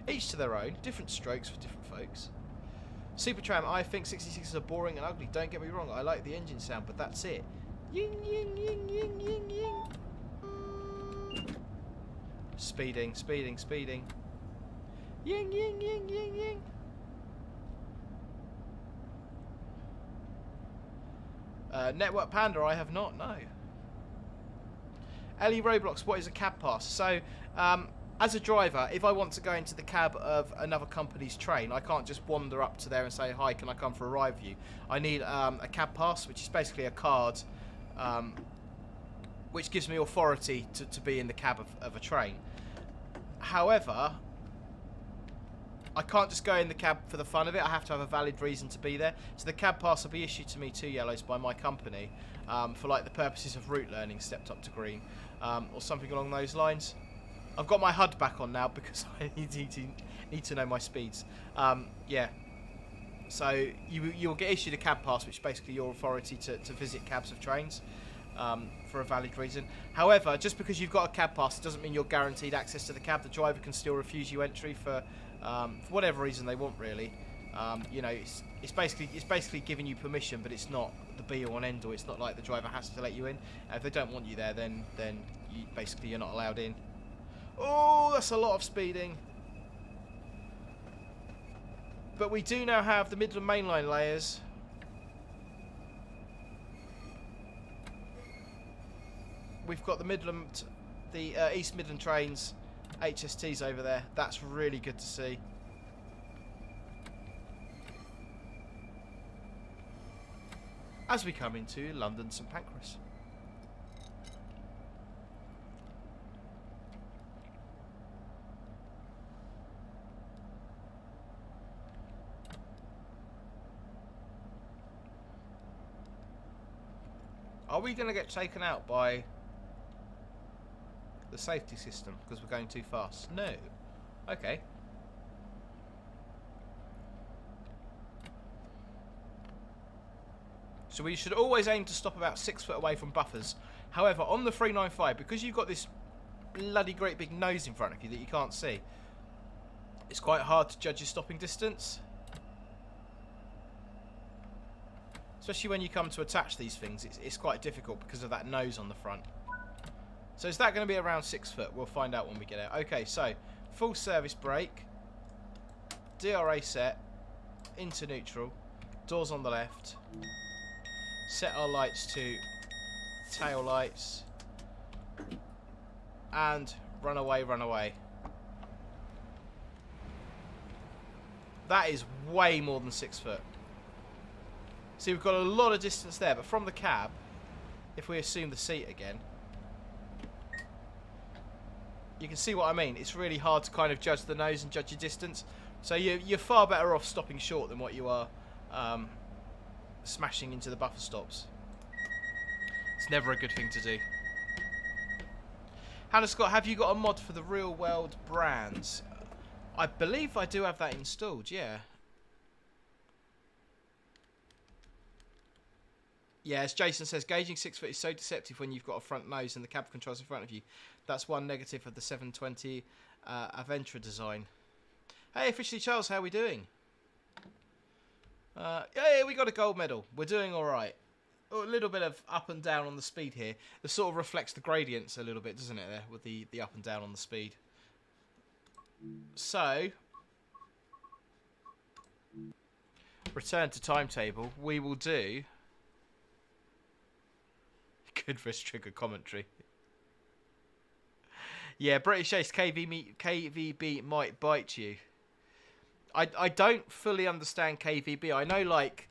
Each to their own. Different strokes for different folks. Supertram, I think 66s are boring and ugly. Don't get me wrong, I like the engine sound, but that's it. Ying, ying, ying, ying, ying, ying. Speeding, speeding, speeding. Ying, ying, ying, ying, ying. Network Panda, I have not, no. Ellie Roblox, what is a cab pass? So, as a driver, if I want to go into the cab of another company's train, I can't just wander up to there and say, hi, can I come for a ride with you? I need a cab pass, which is basically a card which gives me authority to be in the cab of a train. However, I can't just go in the cab for the fun of it. I have to have a valid reason to be there. So the cab pass will be issued to me 2 yellows by my company for like the purposes of route learning, stepped up to green, or something along those lines. I've got my HUD back on now because I need to know my speeds. Yeah. So you'll get issued a cab pass, which is basically your authority to visit cabs of trains for a valid reason. However, just because you've got a cab pass, it doesn't mean you're guaranteed access to the cab. The driver can still refuse you entry for whatever reason they want, really. You know, it's basically giving you permission, but it's not the be all and end all. It's not like the driver has to let you in. If they don't want you there, then you're not allowed in. Oh, that's a lot of speeding. But we do now have the Midland Main Line layers. We've got the East Midland trains, HSTs over there. That's really good to see. As we come into London St Pancras. Are we going to get taken out by the safety system because we're going too fast? No. Okay. So we should always aim to stop about 6 foot away from buffers. However, on the 395, because you've got this bloody great big nose in front of you that you can't see, it's quite hard to judge your stopping distance. Especially when you come to attach these things, it's quite difficult because of that nose on the front. So is that going to be around 6 foot? We'll find out when we get out. Okay, so full service brake, DRA set, into neutral, doors on the left, set our lights to tail lights, and run away, run away. That is way more than 6 foot. See, we've got a lot of distance there, but from the cab, if we assume the seat again, you can see what I mean. It's really hard to kind of judge the nose and judge your distance. So you're far better off stopping short than what you are smashing into the buffer stops. It's never a good thing to do. Hannah Scott, have you got a mod for the real world brands? I believe I do have that installed, yeah. Yeah, as Jason says, gauging 6 foot is so deceptive when you've got a front nose and the cab controls in front of you. That's one negative of the 720 Aventra design. Hey, Officially Charles, how are we doing? Yeah, we got a gold medal. We're doing all right. A little bit of up and down on the speed here. It sort of reflects the gradients a little bit, doesn't it, there, with the up and down on the speed. So, return to timetable. We will do... Good wrist trigger commentary. Yeah, British Ace KVB might bite you. I don't fully understand KVB. I know, like,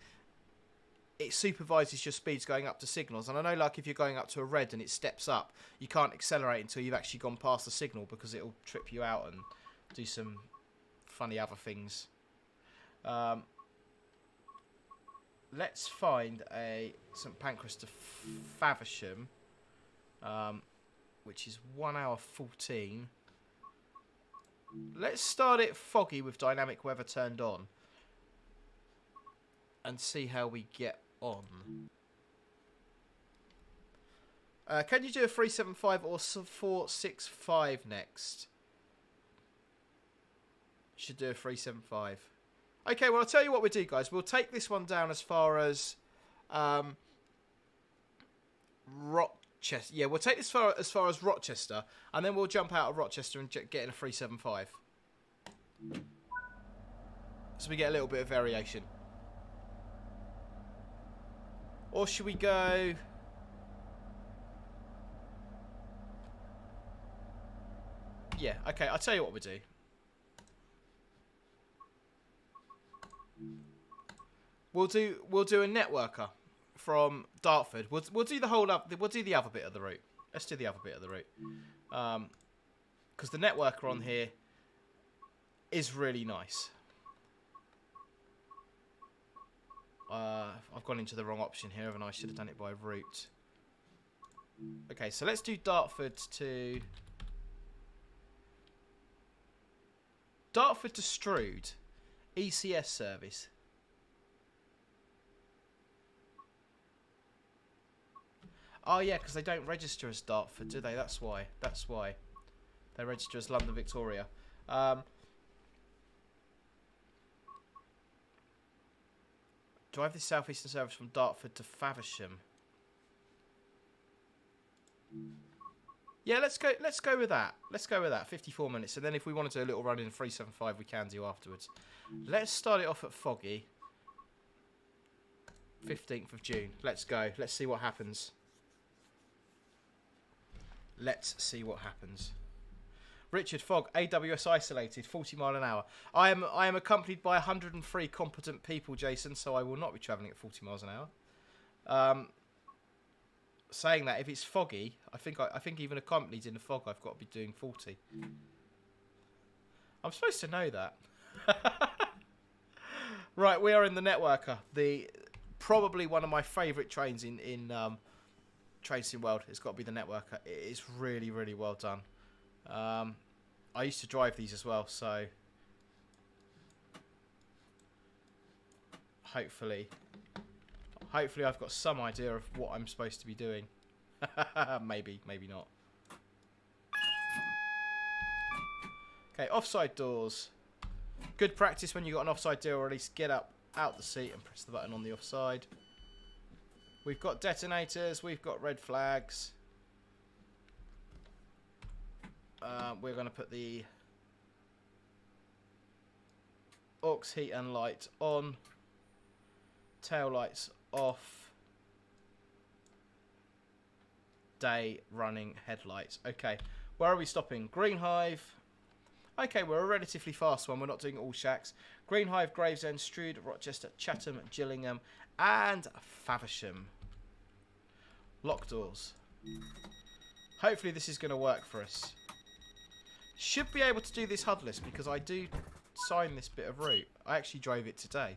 it supervises your speeds going up to signals. And I know, like, if you're going up to a red and it steps up, you can't accelerate until you've actually gone past the signal because it'll trip you out and do some funny other things. let's find a St Pancras to Faversham, which is 1 hour 14. Let's start it foggy with dynamic weather turned on and see how we get on. Can you do a 375 or 465 next? Should do a 375. Okay, well, I'll tell you what we'll do, guys. We'll take this one down as far as Rochester. Yeah, we'll take this as far as Rochester, and then we'll jump out of Rochester and get in a 375. So we get a little bit of variation. Or should we go... Yeah, okay, I'll tell you what we do. We'll do a networker from Dartford. We'll do the whole up. We'll do the other bit of the route. Let's do the other bit of the route. Because the networker on here is really nice. I've gone into the wrong option here, and I should have done it by route. Okay, so let's do Dartford to Strood, ECS service. Oh yeah, because they don't register as Dartford, do they? That's why. That's why. They register as London Victoria. Drive the Southeastern service from Dartford to Faversham. Yeah, let's go with that. Let's go with that. 54 minutes. And then if we want to do a little run in 375, we can do afterwards. Let's start it off at foggy. 15th of June. Let's go. Let's see what happens. Let's see what happens. Richard Fogg, AWS isolated, 40 mile an hour. I am accompanied by 103 competent people, Jason, so I will not be travelling at 40 miles an hour. Saying that, if it's foggy, I think even accompanied in the fog, I've got to be doing 40. I'm supposed to know that. Right, we are in the Networker. Probably one of my favourite trains in Trains in World. It's got to be the Networker. It is really, really well done. I used to drive these as well, so hopefully I've got some idea of what I'm supposed to be doing. maybe not. Okay, offside doors. Good practice when you got an offside door, or at least get up out the seat and press the button on the offside. We've got detonators, we've got red flags. We're going to put the aux heat and light on, tail lights off, day running headlights. Okay, where are we stopping? Green Hive. Okay, we're a relatively fast one. We're not doing all shacks. Green Hive, Gravesend, Strood, Rochester, Chatham, Gillingham, and Faversham. Lock doors. Hopefully this is going to work for us. Should be able to do this HUDless because I do sign this bit of route. I actually drove it today.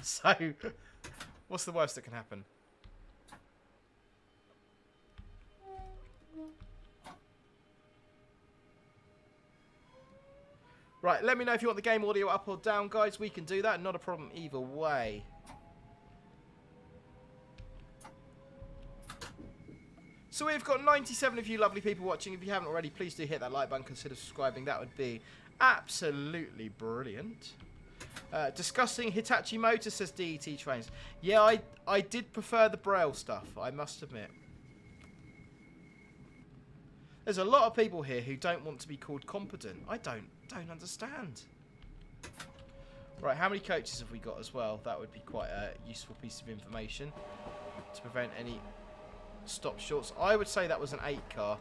So, what's the worst that can happen? Right, let me know if you want the game audio up or down, guys. We can do that. Not a problem either way. So we've got 97 of you lovely people watching. If you haven't already, please do hit that like button. Consider subscribing. That would be absolutely brilliant. Discussing Hitachi Motors, says DET Trains. Yeah, I did prefer the Braille stuff, I must admit. There's a lot of people here who don't want to be called competent. I don't understand. Right, how many coaches have we got as well? That would be quite a useful piece of information to prevent any stop shorts. I would say that was an 8 car.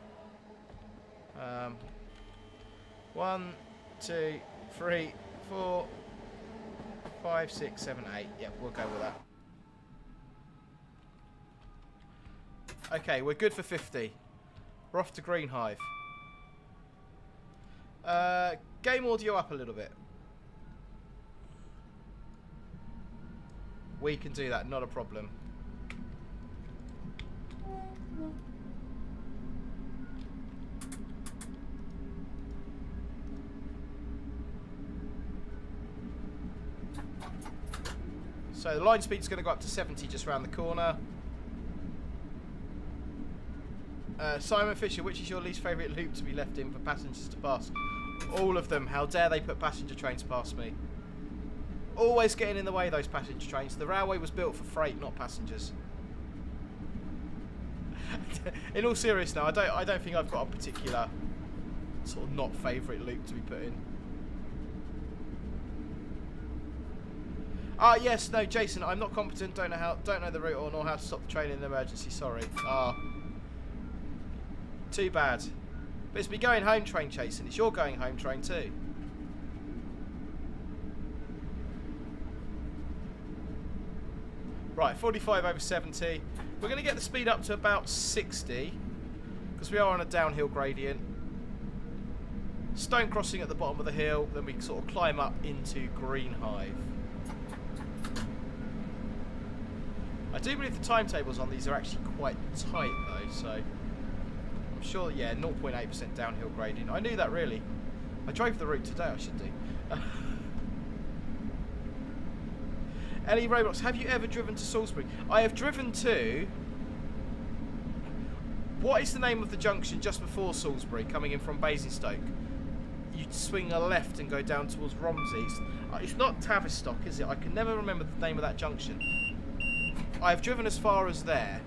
1, 2, 3, 4, 5, 6, 7, 8. Yep, we'll go with that. Okay, we're good for 50. We're off to Green Hive. Game audio up a little bit. We can do that, not a problem. So the line speed's going to go up to 70 just around the corner. Simon Fisher, which is your least favourite loop to be left in for passengers to pass? All of them. How dare they put passenger trains past me? Always getting in the way, those passenger trains. The railway was built for freight, not passengers. In all seriousness, now, I don't think I've got a particular sort of not favourite loop to be put in. Ah, yes, no, Jason, I'm not competent. Don't know the route or know how to stop the train in an emergency. Sorry. Ah, too bad. But it's me going home train, Jason. It's your going home train too. Right, 45 over 70. We're going to get the speed up to about 60 because we are on a downhill gradient. Stone crossing at the bottom of the hill, then we sort of climb up into Greenhive. I do believe the timetables on these are actually quite tight though, so I'm sure, yeah, 0.8% downhill gradient. I knew that really. I drove the route today, I should do. Ellie Roblox, have you ever driven to Salisbury? I have driven to... What is the name of the junction just before Salisbury, coming in from Basingstoke? You swing a left and go down towards Romsey. It's not Tavistock, is it? I can never remember the name of that junction. I've driven as far as there.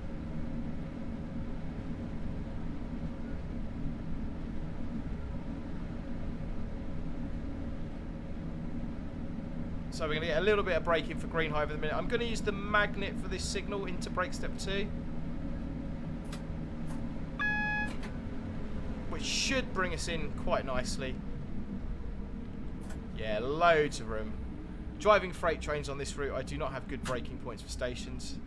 So we're going to get a little bit of braking for Greenhive in a minute. I'm going to use the magnet for this signal into brake step 2. Which should bring us in quite nicely. Yeah, loads of room. Driving freight trains on this route, I do not have good braking points for stations.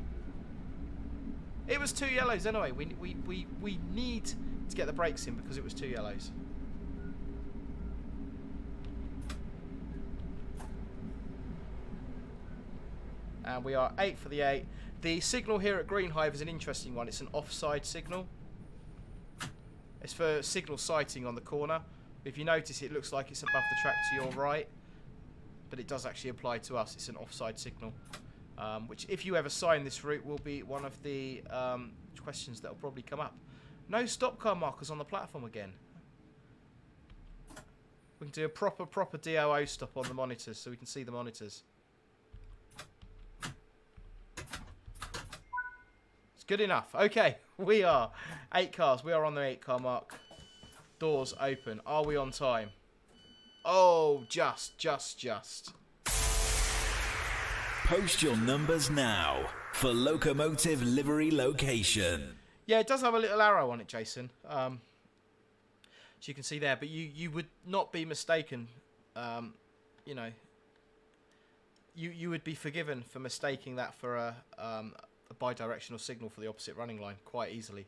It was 2 yellows anyway. We need to get the brakes in because it was 2 yellows. And we are 8 for the 8. The signal here at Greenhive is an interesting one. It's an offside signal. It's for signal sighting on the corner. If you notice, it looks like it's above the track to your right. But it does actually apply to us. It's an offside signal. Which, if you ever sign this route, will be one of the questions that will probably come up. No stop car markers on the platform again. We can do a proper DOO stop on the monitors so we can see the monitors. It's good enough. Okay, we are 8 cars. We are on the 8 car mark. Doors open. Are we on time? Oh, just. Post your numbers now for Locomotive Livery Location. Yeah, it does have a little arrow on it, Jason. As you can see there, but you would not be mistaken. You know, you would be forgiven for mistaking that for a bi-directional signal for the opposite running line quite easily.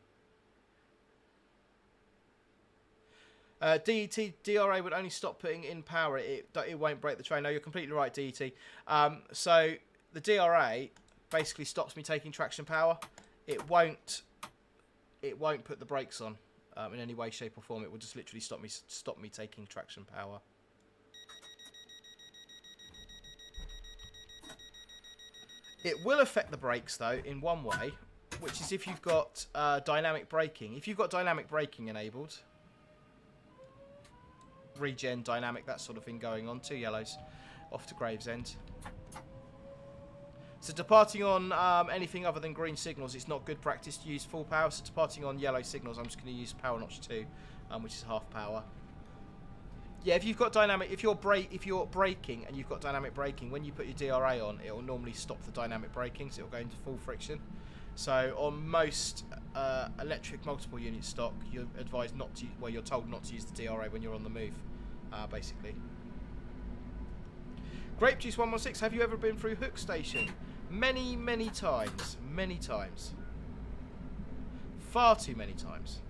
DET, DRA would only stop putting in power. It won't break the train. No, you're completely right, DET. So the DRA basically stops me taking traction power. It won't put the brakes on in any way, shape, or form. It will just literally stop me taking traction power. It will affect the brakes though in one way, which is if you've got dynamic braking. If you've got dynamic braking enabled, regen, dynamic, that sort of thing going on. 2 yellows off to Gravesend. So departing on anything other than green signals, it's not good practice to use full power. So departing on yellow signals, I'm just going to use power notch 2, which is half power. Yeah, if you've got dynamic, if you're braking and you've got dynamic braking, when you put your DRA on, it will normally stop the dynamic braking, so it will go into full friction. So on most electric multiple unit stock, you're advised not to. Well, you're told not to use the DRA when you're on the move, basically. Grape Juice 116. Have you ever been through Hook Station? Many times. Many times. Far too many times.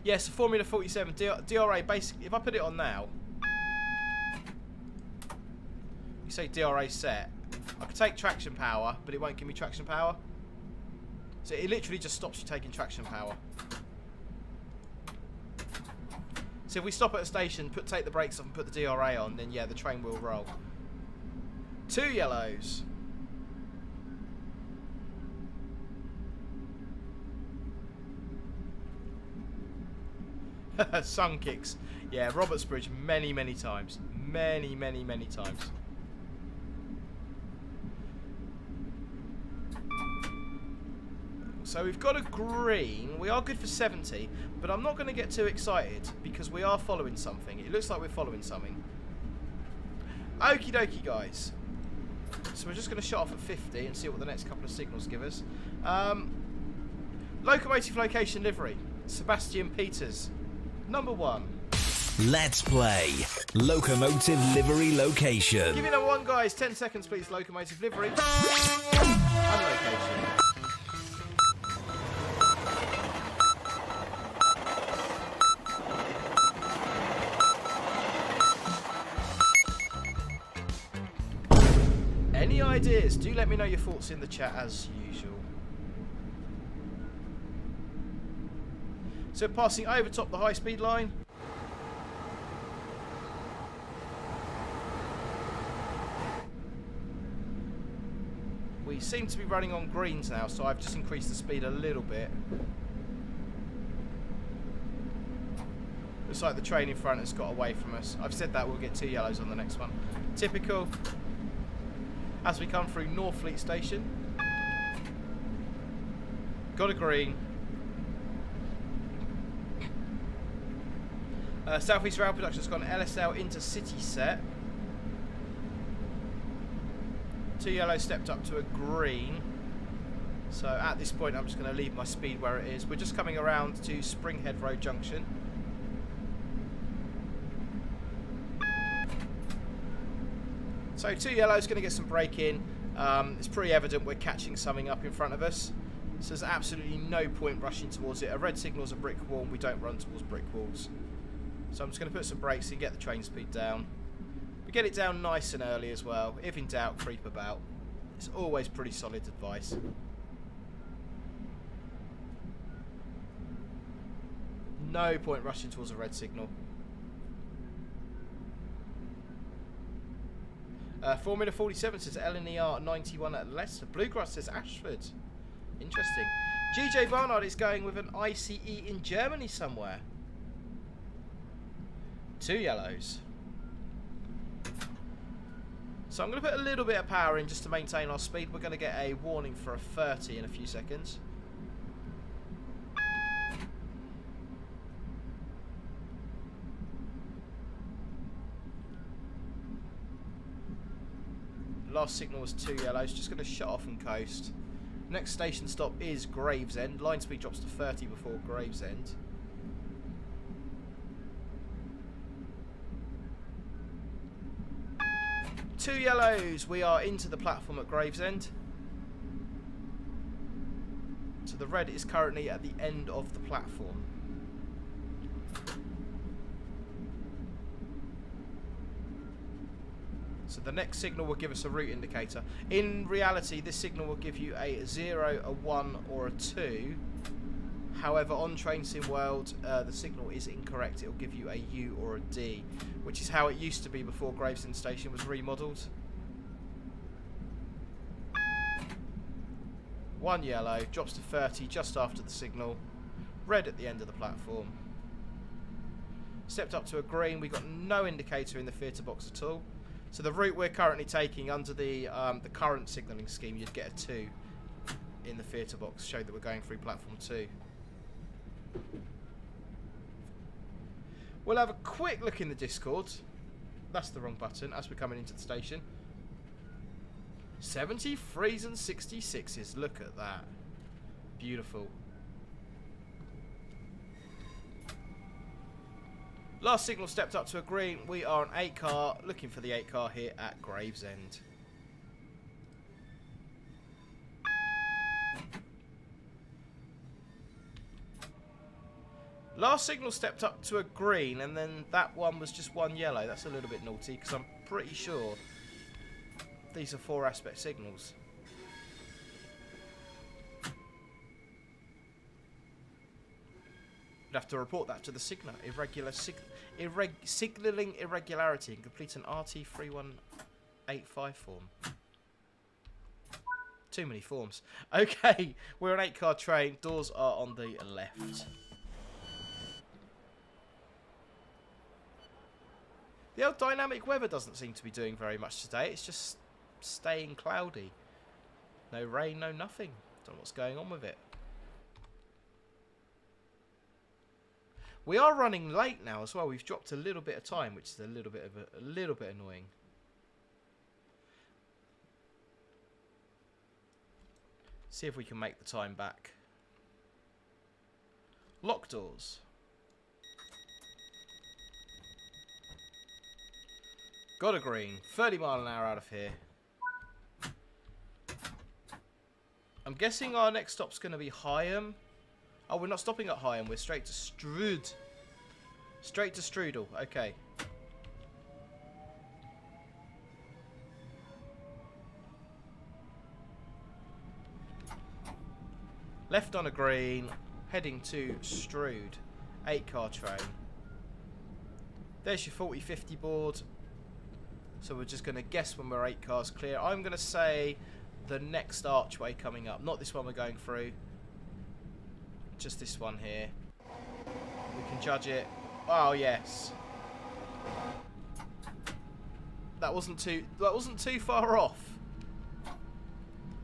Yes, Formula 47 DRA. Basically, if I put it on now, you say DRA set, I could take traction power, but it won't give me traction power. So it literally just stops you taking traction power. So if we stop at a station, take the brakes off and put the DRA on, then yeah, the train will roll. 2 yellows. Sun kicks. Yeah, Robertsbridge many, many times. Many, many, many times. So we've got a green. We are good for 70, but I'm not going to get too excited because we are following something. It looks like we're following something. Okie dokie, guys. So we're just going to shut off at 50 and see what the next couple of signals give us. Locomotive Location Livery. Sebastian Peters. Number 1. Let's play Locomotive Livery Location. Give me number 1, guys. 10 seconds, please. Locomotive Livery. And location. Any ideas? Do let me know your thoughts in the chat as usual. So passing over top the high speed line. We seem to be running on greens now, so I've just increased the speed a little bit. Looks like the train in front has got away from us. I've said that we'll get 2 yellows on the next one. Typical. As we come through Northfleet Station. Got a green. Southeast Rail Production's got an LSL into City set. 2 yellows stepped up to a green. So at this point I'm just going to leave my speed where it is. We're just coming around to Springhead Road Junction. So 2 yellows, going to get some brake in. It's pretty evident we're catching something up in front of us. So there's absolutely no point rushing towards it. A red signal's a brick wall and we don't run towards brick walls. So I'm just going to put some brakes in, get the train speed down. We get it down nice and early as well. If in doubt, creep about. It's always pretty solid advice. No point rushing towards a red signal. Formula 47 says LNER 91 at Leicester. Bluegrass says Ashford. Interesting. GJ Barnard is going with an ICE in Germany somewhere. 2 yellows. So I'm going to put a little bit of power in just to maintain our speed. We're going to get a warning for a 30 in a few seconds. Last signal was 2 yellows. Just going to shut off and coast. Next station stop is Gravesend. Line speed drops to 30 before Gravesend. Two yellows. We are into the platform at Gravesend. So the red is currently at the end of the platform. So the next signal will give us a route indicator. In reality, this signal will give you a 0, a 1 or a 2. However, on Train Sim World, the signal is incorrect. It will give you a U or a D, which is how it used to be before Gravesend Station was remodelled. 1 yellow, drops to 30 just after the signal. Red at the end of the platform. Stepped up to a green. We got no indicator in the theatre box at all. So the route we're currently taking under the current signalling scheme, you'd get a 2 in the theatre box, show that we're going through platform 2. We'll have a quick look in the Discord. That's the wrong button as we're coming into the station. 73s and 66s, look at that. Beautiful. Last signal stepped up to a green. We are an 8 car, looking for the 8 car here at Gravesend. Last signal stepped up to a green, and then that one was just 1 yellow. That's a little bit naughty because I'm pretty sure These are 4-aspect signals. You'd have to report that to the signaller. Signalling irregularity and complete an RT3185 form. Too many forms. Okay, we're an 8-car train. Doors are on the left. The old dynamic weather doesn't seem to be doing very much today. It's just staying cloudy. No rain, no nothing. Don't know what's going on with it. We are running late now as well. We've dropped a little bit of time, which is a little bit annoying. See if we can make the time back. Lock doors. Got a green. 30 mile an hour out of here. I'm guessing our next stop's going to be Hyam. Oh, we're not stopping at Hyam. We're straight to Strood. Straight to Strudel. Okay. Left on a green. Heading to Strood. 8-car train. There's your 40-50 board. So we're just going to guess when we're 8 cars clear. I'm going to say the next archway coming up. Not this one we're going through. Just this one here. We can judge it. Oh, yes. That wasn't too far off.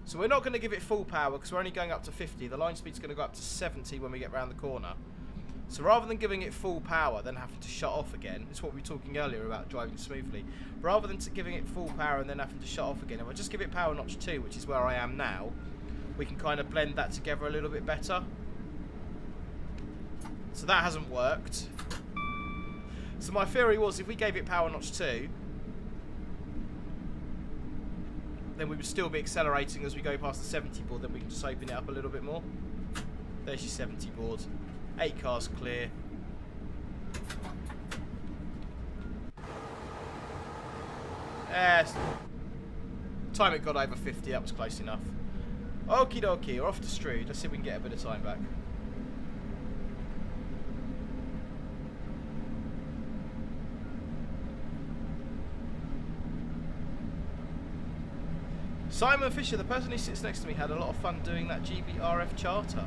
So we're not going to give it full power because we're only going up to 50. The line speed's going to go up to 70 when we get round the corner. So rather than giving it full power, then having to shut off again, it's what we were talking earlier about driving smoothly. Rather than giving it full power and then having to shut off again, if I just give it power notch 2, which is where I am now, we can kind of blend that together a little bit better. So that hasn't worked. So my theory was if we gave it power notch 2, then we would still be accelerating as we go past the 70 board, then we can just open it up a little bit more. There's your 70 board. 8 cars clear. Time it got over 50, that was close enough. Okie dokie, we're off to Strood. Let's see if we can get a bit of time back. Simon Fisher, the person who sits next to me, had a lot of fun doing that GBRF charter.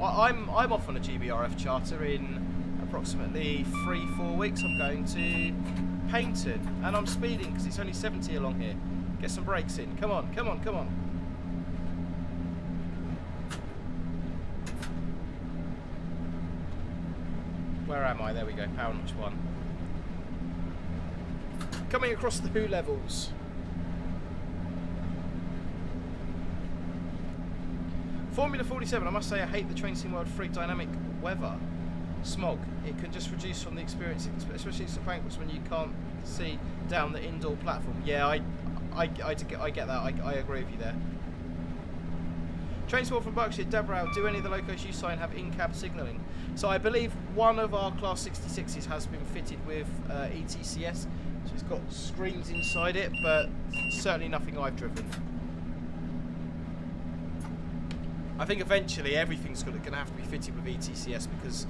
I'm off on a GBRF charter in approximately 3-4 weeks. I'm going to Paynton, and I'm speeding because it's only 70 along here. Get some brakes in. Come on, come on, come on. Where am I? There we go. Power notch 1. Coming across the Who levels. Formula 47, I must say I hate the train sim world free dynamic weather. Smog. It can just reduce from the experience, especially at St Pancras when you can't see down the indoor platform. Yeah, I get that. I agree with you there. Train sport from Berkshire, Deborah, do any of the locos you sign have in-cab signalling? So I believe one of our Class 66s has been fitted with ETCS. So it's got screens inside it, but certainly nothing I've driven. I think eventually everything's going to have to be fitted with ETCS because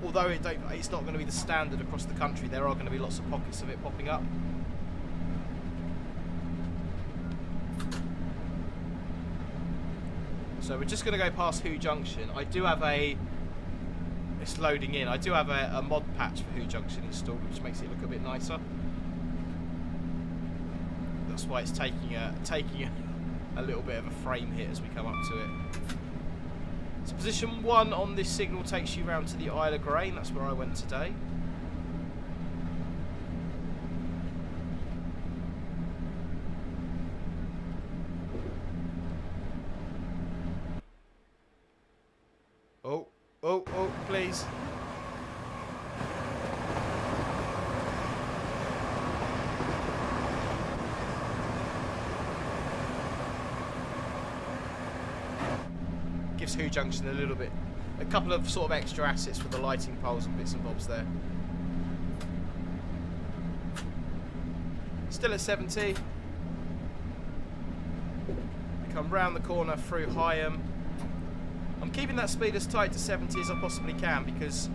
although it's not going to be the standard across the country, there are going to be lots of pockets of it popping up. So we're just going to go past Who Junction. I do have it's loading in. I do have a mod patch for Who Junction installed, which makes it look a bit nicer. That's why it's taking a little bit of a frame hit as we come up to it. So position 1 on this signal takes you round to the Isle of Grain. That's where I went today. Oh, please. Gives Who Junction a couple of sort of extra assets for the lighting poles and bits and bobs there. Still at 70. come round the corner through Higham. I'm keeping that speed as tight to 70 as I possibly can because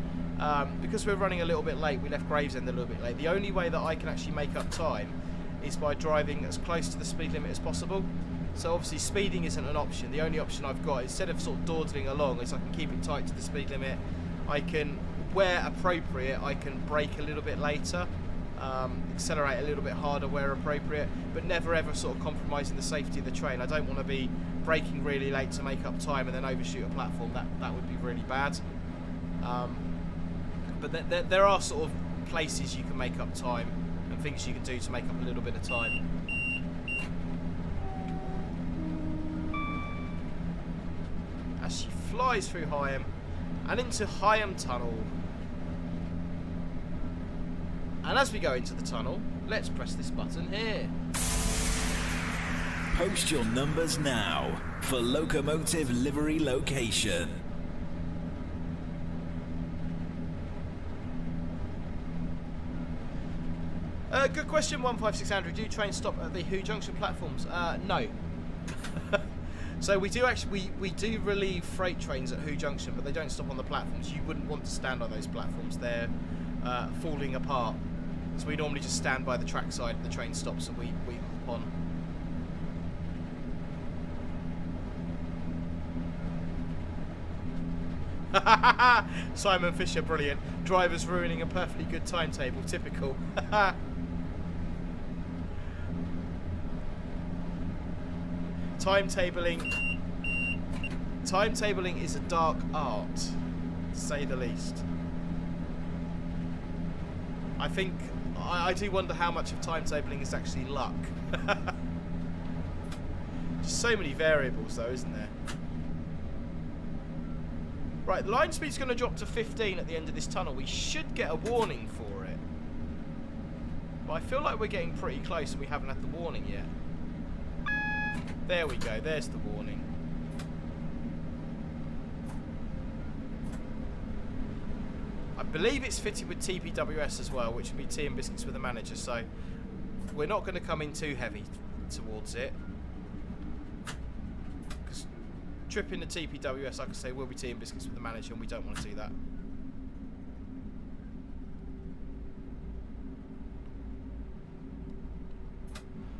we're running a little bit late. We left Gravesend a little bit late. The only way that I can actually make up time is by driving as close to the speed limit as possible. So obviously speeding isn't an option. The only option I've got, instead of sort of dawdling along, is I can keep it tight to the speed limit. I can, where appropriate, I can brake a little bit later, accelerate a little bit harder where appropriate, but never ever sort of compromising the safety of the train. I don't want to be braking really late to make up time and then overshoot a platform. That would be really bad. But there are sort of places you can make up time and things you can do to make up a little bit of time. As she flies through Higham and into Higham Tunnel. And as we go into the tunnel, let's press this button here. Post your numbers now for Locomotive Livery Location. Good question, 15600. Do trains stop at the Who Junction platforms? No. So we do actually we do relieve freight trains at Who Junction, but they don't stop on the platforms. You wouldn't want to stand on those platforms; they're falling apart. So we normally just stand by the trackside. The train stops, and we hop on. Simon Fisher, brilliant. Drivers ruining a perfectly good timetable. Typical. Timetabling is a dark art, to say the least. I think I do wonder how much of timetabling is actually luck. Just so many variables, though, isn't there? Right, the line speed's going to drop to 15 at the end of this tunnel. We should get a warning for it. But I feel like we're getting pretty close and we haven't had the warning yet. There we go, there's the warning. I believe it's fitted with TPWS as well, which would be tea and biscuits with the manager, so we're not going to come in too heavy towards it. Because tripping the TPWS, like I say, will be tea and biscuits with the manager, and we don't want to do that.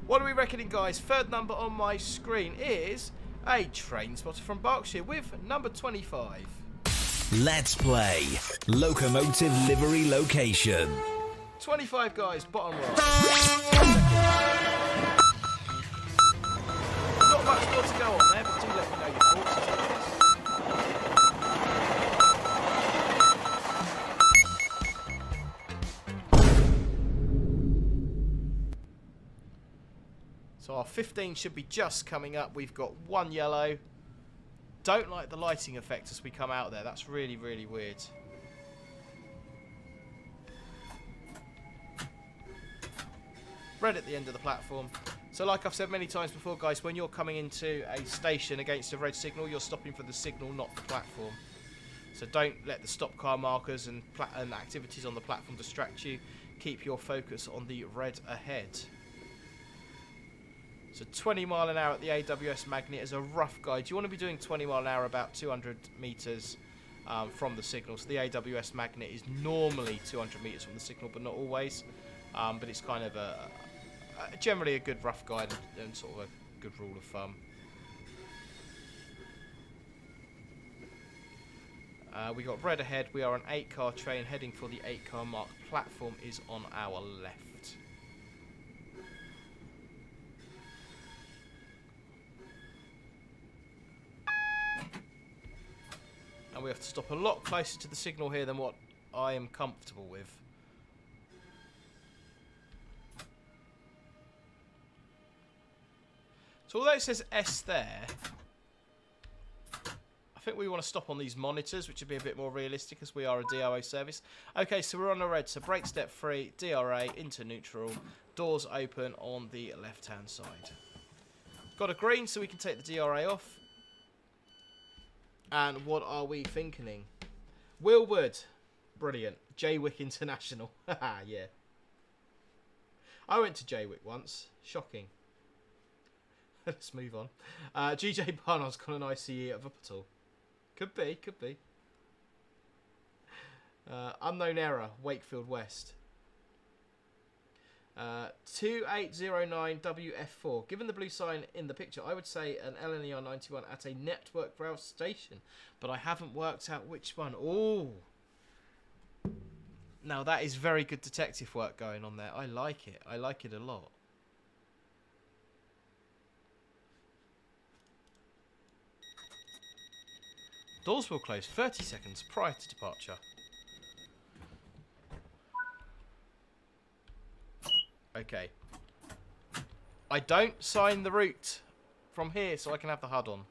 What are we reckoning, guys? Third number on my screen is a train spotter from Berkshire with number 25. Let's play Locomotive Livery Location. 25, guys, bottom right. Not much more to go on there, but do let me know your thoughts. So our 15 should be just coming up. We've got one yellow. Don't like the lighting effect as we come out there. That's really, really weird. Red at the end of the platform. So like I've said many times before, guys, when you're coming into a station against a red signal, you're stopping for the signal, not the platform. So don't let the stop car markers and activities on the platform distract you. Keep your focus on the red ahead. So 20 mile an hour at the AWS magnet is a rough guide. You want to be doing 20 mile an hour about 200 metres from the signal. So the AWS magnet is normally 200 metres from the signal, but not always. But it's kind of generally a good rough guide and sort of a good rule of thumb. We got red ahead. We are an 8-car train heading for the 8-car mark. Platform is on our left. And we have to stop a lot closer to the signal here than what I am comfortable with. So although it says S there, I think we want to stop on these monitors, which would be a bit more realistic as we are a DRA service. Okay, so we're on a red, so brake step 3, DRA into neutral, doors open on the left-hand side. Got a green, so we can take the DRA off. And what are we thinking? Will Wood. Brilliant. Jaywick International. Haha, yeah. I went to Jaywick once. Shocking. Let's move on. GJ Barnard's got an ICE at Wuppertal. Could be, could be. Unknown error, Wakefield West. 2809 WF4. Given the blue sign in the picture, I would say an LNER 91 at a network rail station, but I haven't worked out which one. Oh, now that is very good detective work going on there. I like it. I like it a lot. Doors will close 30 seconds prior to departure. Okay. I don't sign the route from here so I can have the HUD on.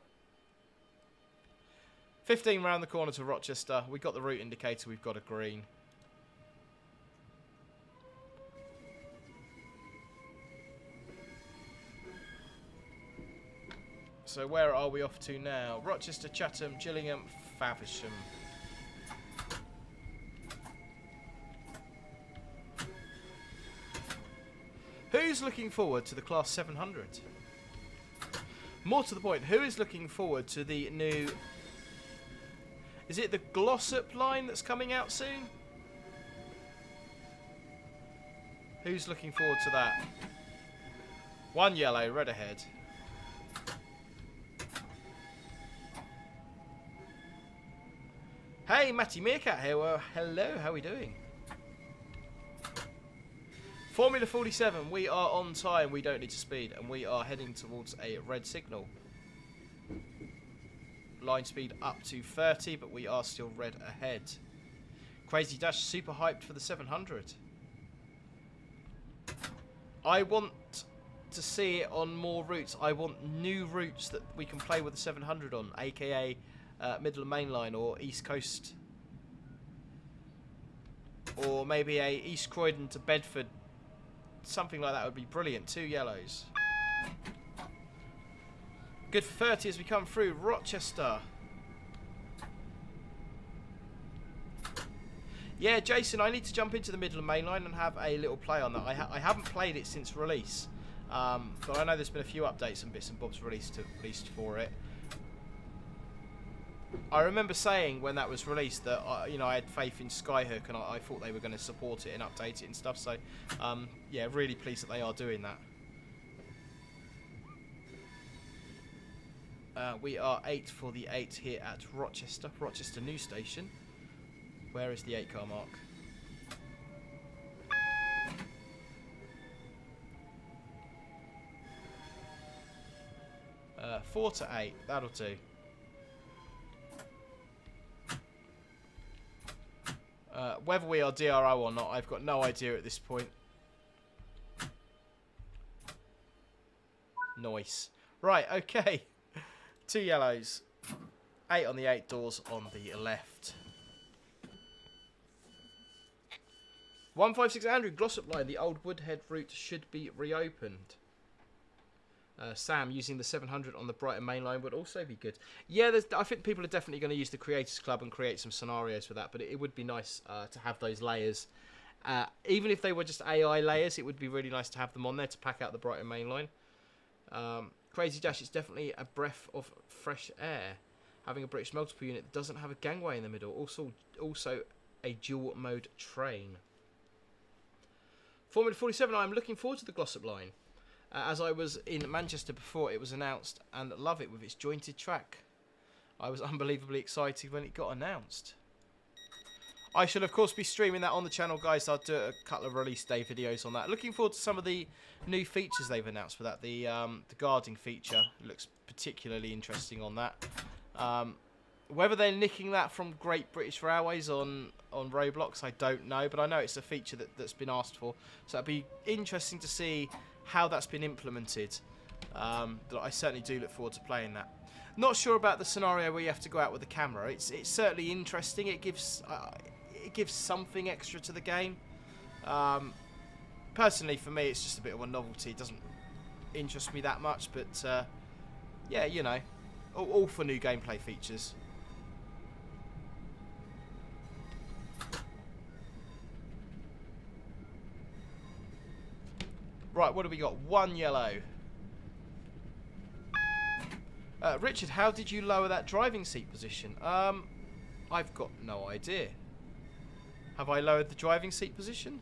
15 round the corner to Rochester. We've got the route indicator. We've got a green. So where are we off to now? Rochester, Chatham, Gillingham, Faversham. Who's looking forward to the Class 700? More to the point, who is looking forward to the new... Is it the Glossop line that's coming out soon? Who's looking forward to that? One yellow, red ahead. Hey, Matty Meerkat here. Well, hello, how are we doing? Formula 47, we are on time, we don't need to speed, and we are heading towards a red signal. Line speed up to 30, but we are still red ahead. Crazy Dash, super hyped for the 700. I want to see it on more routes. I want new routes that we can play with the 700 on, aka Middle and Main Line or East Coast. Or maybe a East Croydon to Bedford. Something like that would be brilliant. 2 yellows. Good for 30 as we come through Rochester. Yeah, Jason, I need to jump into the Middle and Main Line and have a little play on that. I haven't played it since release, but I know there's been a few updates and bits and bobs released for it. I remember saying when that was released that I had faith in Skyhook and I thought they were going to support it and update it and stuff. So yeah, really pleased that they are doing that. We are 8 for the 8 here at Rochester New Station. Where is the 8-car mark? Uh, 4 to 8, that'll do. Whether we are DRO or not, I've got no idea at this point. Nice. Right, okay. 2 yellows. 8 on the 8 doors on the left. 156 Andrew, Glossop line. The old Woodhead route should be reopened. Sam, using the 700 on the Brighton main line would also be good. Yeah, I think people are definitely going to use the Creators Club and create some scenarios for that, but it would be nice to have those layers. Even if they were just AI layers, it would be really nice to have them on there to pack out the Brighton main line. Crazy Dash, it's definitely a breath of fresh air. Having a British multiple unit that doesn't have a gangway in the middle. Also a dual mode train. Formula 47, I'm looking forward to the Glossop line. As I was in Manchester before it was announced and love it with its jointed track. I was unbelievably excited when it got announced. I shall of course be streaming that on the channel, guys. I'll do a couple of release day videos on that. Looking forward to some of the new features they've announced for that. The guarding feature looks particularly interesting on that. Whether they're nicking that from Great British Railways on Roblox, I don't know. But I know it's a feature that's been asked for. So it'd be interesting to see how that's been implemented. I certainly do look forward to playing that. Not sure about the scenario where you have to go out with the camera. It's certainly interesting. It gives something extra to the game. Personally, for me, it's just a bit of a novelty. It doesn't interest me that much, but yeah, you know, all for new gameplay features. Right, what do we got? 1 yellow. Richard, how did you lower that driving seat position? I've got no idea. Have I lowered the driving seat position?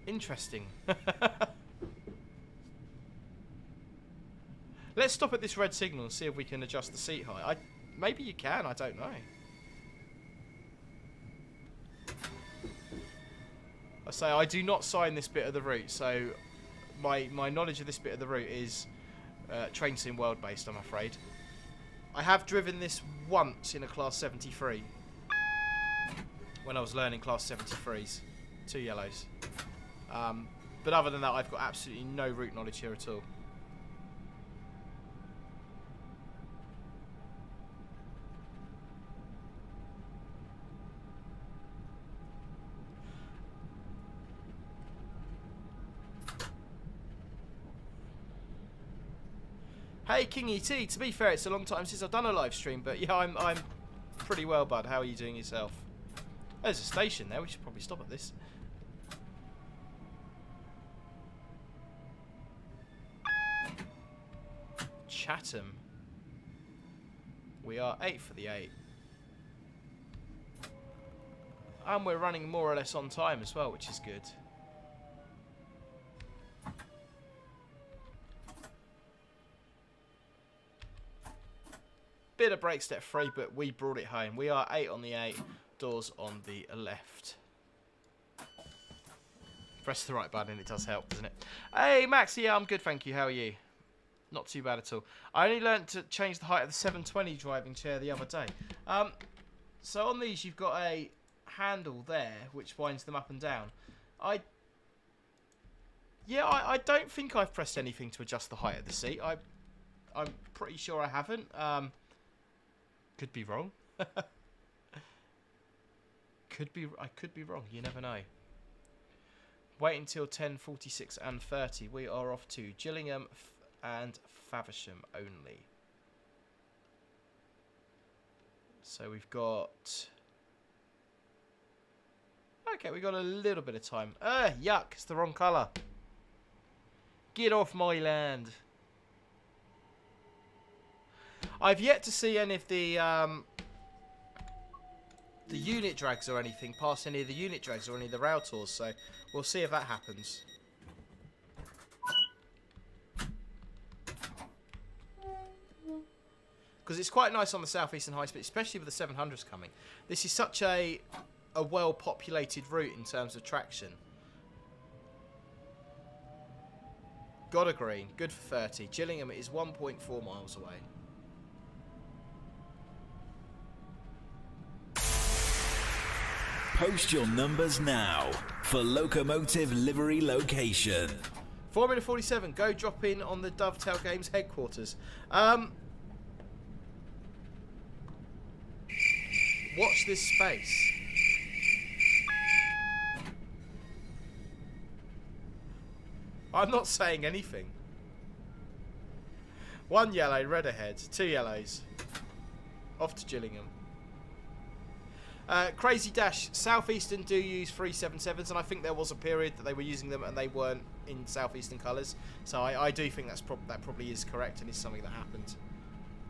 Interesting. Let's stop at this red signal and see if we can adjust the seat height. Maybe you can, I don't know. I say I do not sign this bit of the route, so my knowledge of this bit of the route is train sim world based, I'm afraid. I have driven this once in a class 73 when I was learning class 73s, 2 yellows. But other than that, I've got absolutely no route knowledge here at all. Hey King ET, to be fair, it's a long time since I've done a live stream, but yeah, I'm pretty well, bud. How are you doing yourself? There's a station there. We should probably stop at this. Chatham. We are 8 for the 8. And we're running more or less on time as well, which is good. Bit of brake step free, but we brought it home. We are 8 on the 8, doors on the left. Press the right button, it does help, doesn't it? Hey Max, yeah, I'm good, thank you. How are you? Not too bad at all. I only learnt to change the height of the 720 driving chair the other day. So on these, you've got a handle there which winds them up and down. I don't think I've pressed anything to adjust the height of the seat. I'm pretty sure I haven't. Could be wrong. I could be wrong. You never know. Wait until 10:46 and 30. We are off to Gillingham and Faversham only. So we've got. Okay, we got a little bit of time. Yuck! It's the wrong colour. Get off my land. I've yet to see any of the unit drags or anything past any of the unit drags or any of the rail tours, so we'll see if that happens. Because it's quite nice on the Southeastern High Speed, especially with the 700s coming. This is such a well-populated route in terms of traction. Got a green, good for 30. Gillingham is 1.4 miles away. Post your numbers now for Locomotive Livery Location. Formula 47, go drop in on the Dovetail Games headquarters. Watch this space. I'm not saying anything. 1 yellow, red ahead. 2 yellows. Off to Gillingham. Crazy Dash, Southeastern do use 377s, and I think there was a period that they were using them and they weren't in Southeastern colours. So I do think that probably is correct and is something that happened.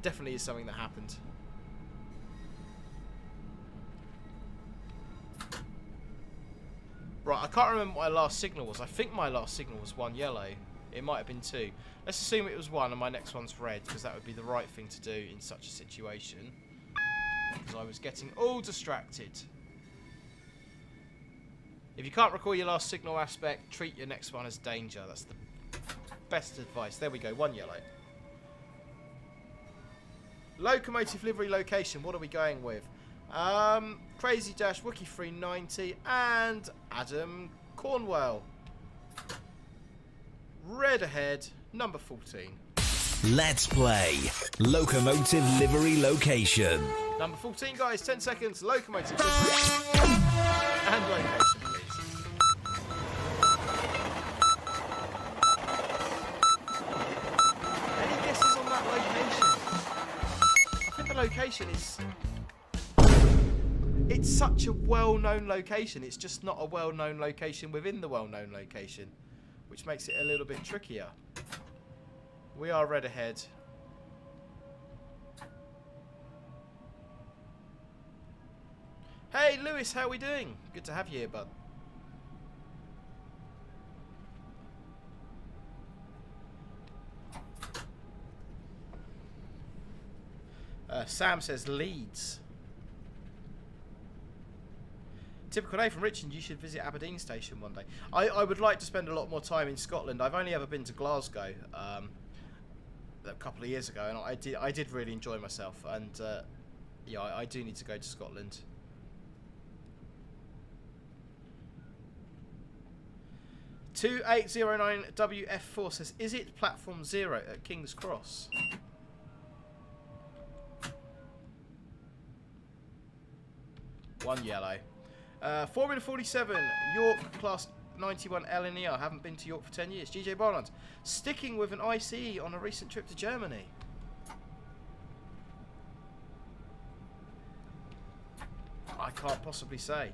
Definitely is something that happened. Right, I can't remember what my last signal was. I think my last signal was 1 yellow. It might have been 2. Let's assume it was 1 and my next one's red, because that would be the right thing to do in such a situation. Because I was getting all distracted. If you can't recall your last signal aspect, treat your next one as danger. That's the best advice. There we go, 1 yellow. Locomotive Livery Location, what are we going with? Crazy Dash, Wookie 390, and Adam Cornwell. Red ahead, number 14. Let's play Locomotive Livery Location. Number 14, guys, 10 seconds. Locomotive Livery. And location, please. Any guesses on that location? I think the location is... It's such a well-known location. It's just not a well-known location within the well-known location, which makes it a little bit trickier. We are red ahead. Hey Lewis, how are we doing? Good to have you here, bud. Sam says Leeds. Typical day from Richmond. You should visit Aberdeen Station one day. I would like to spend a lot more time in Scotland. I've only ever been to Glasgow a couple of years ago, and I did really enjoy myself. And yeah, I do need to go to Scotland. (2809) WF4 says, is it platform 0 at King's Cross? One yellow. Formula 47, York Class 91 LNER. Haven't been to York for 10 years. GJ Barland, sticking with an ICE on a recent trip to Germany. I can't possibly say.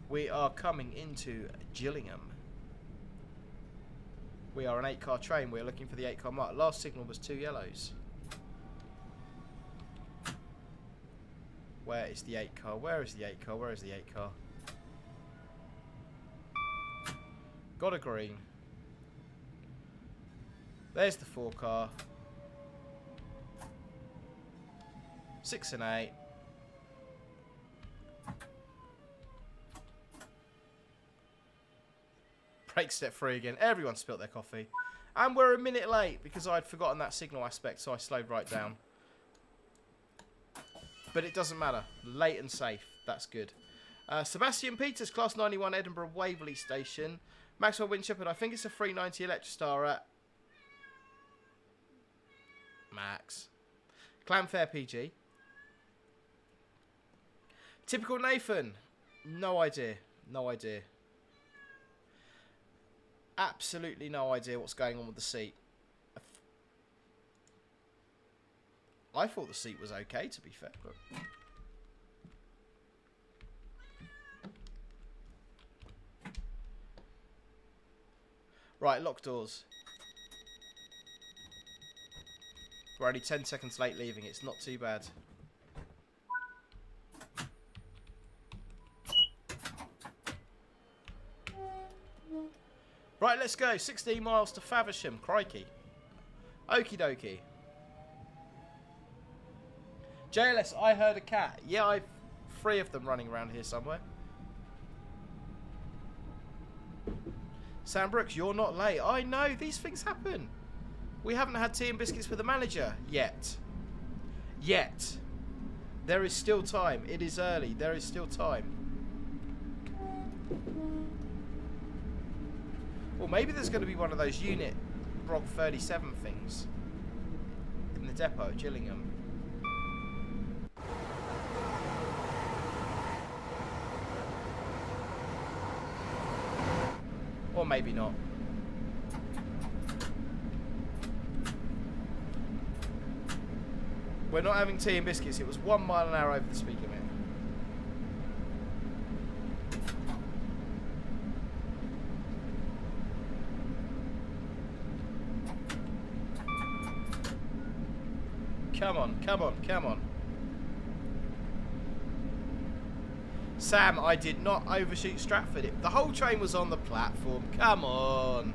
We are coming into Gillingham. We are an 8-car train. We are looking for the 8-car mark. Last signal was 2 yellows. Where is the 8-car? Where is the 8-car? Where is the 8-car? Got a green. There's the 4-car. 6 and 8. Brake step 3 again. Everyone spilt their coffee. And we're a minute late because I'd forgotten that signal aspect, so I slowed right down. But it doesn't matter. Late and safe. That's good. Sebastian Peters, Class 91, Edinburgh Waverley Station. Maxwell Winshepard, I think it's a 390 Electrostar at Max. Clanfair PG. Typical Nathan. No idea. No idea. Absolutely no idea what's going on with the seat. I thought the seat was okay, to be fair. But right, lock doors. We're only 10 seconds late leaving. It's not too bad. Right, let's go. 16 miles to Faversham. Crikey. Okie dokie. JLS, I heard a cat. Yeah, I've 3 of them running around here somewhere. Sam Brooks, you're not late. I know, these things happen. We haven't had tea and biscuits with the manager yet. Yet. There is still time. It is early. There is still time. Well, maybe there's going to be one of those unit Brog 37 things in the depot at Gillingham. Or maybe not. We're not having tea and biscuits. It was 1 mile an hour over the speed limit. Come on, come on, come on. Sam, I did not overshoot Stratford. The whole train was on the platform. Come on.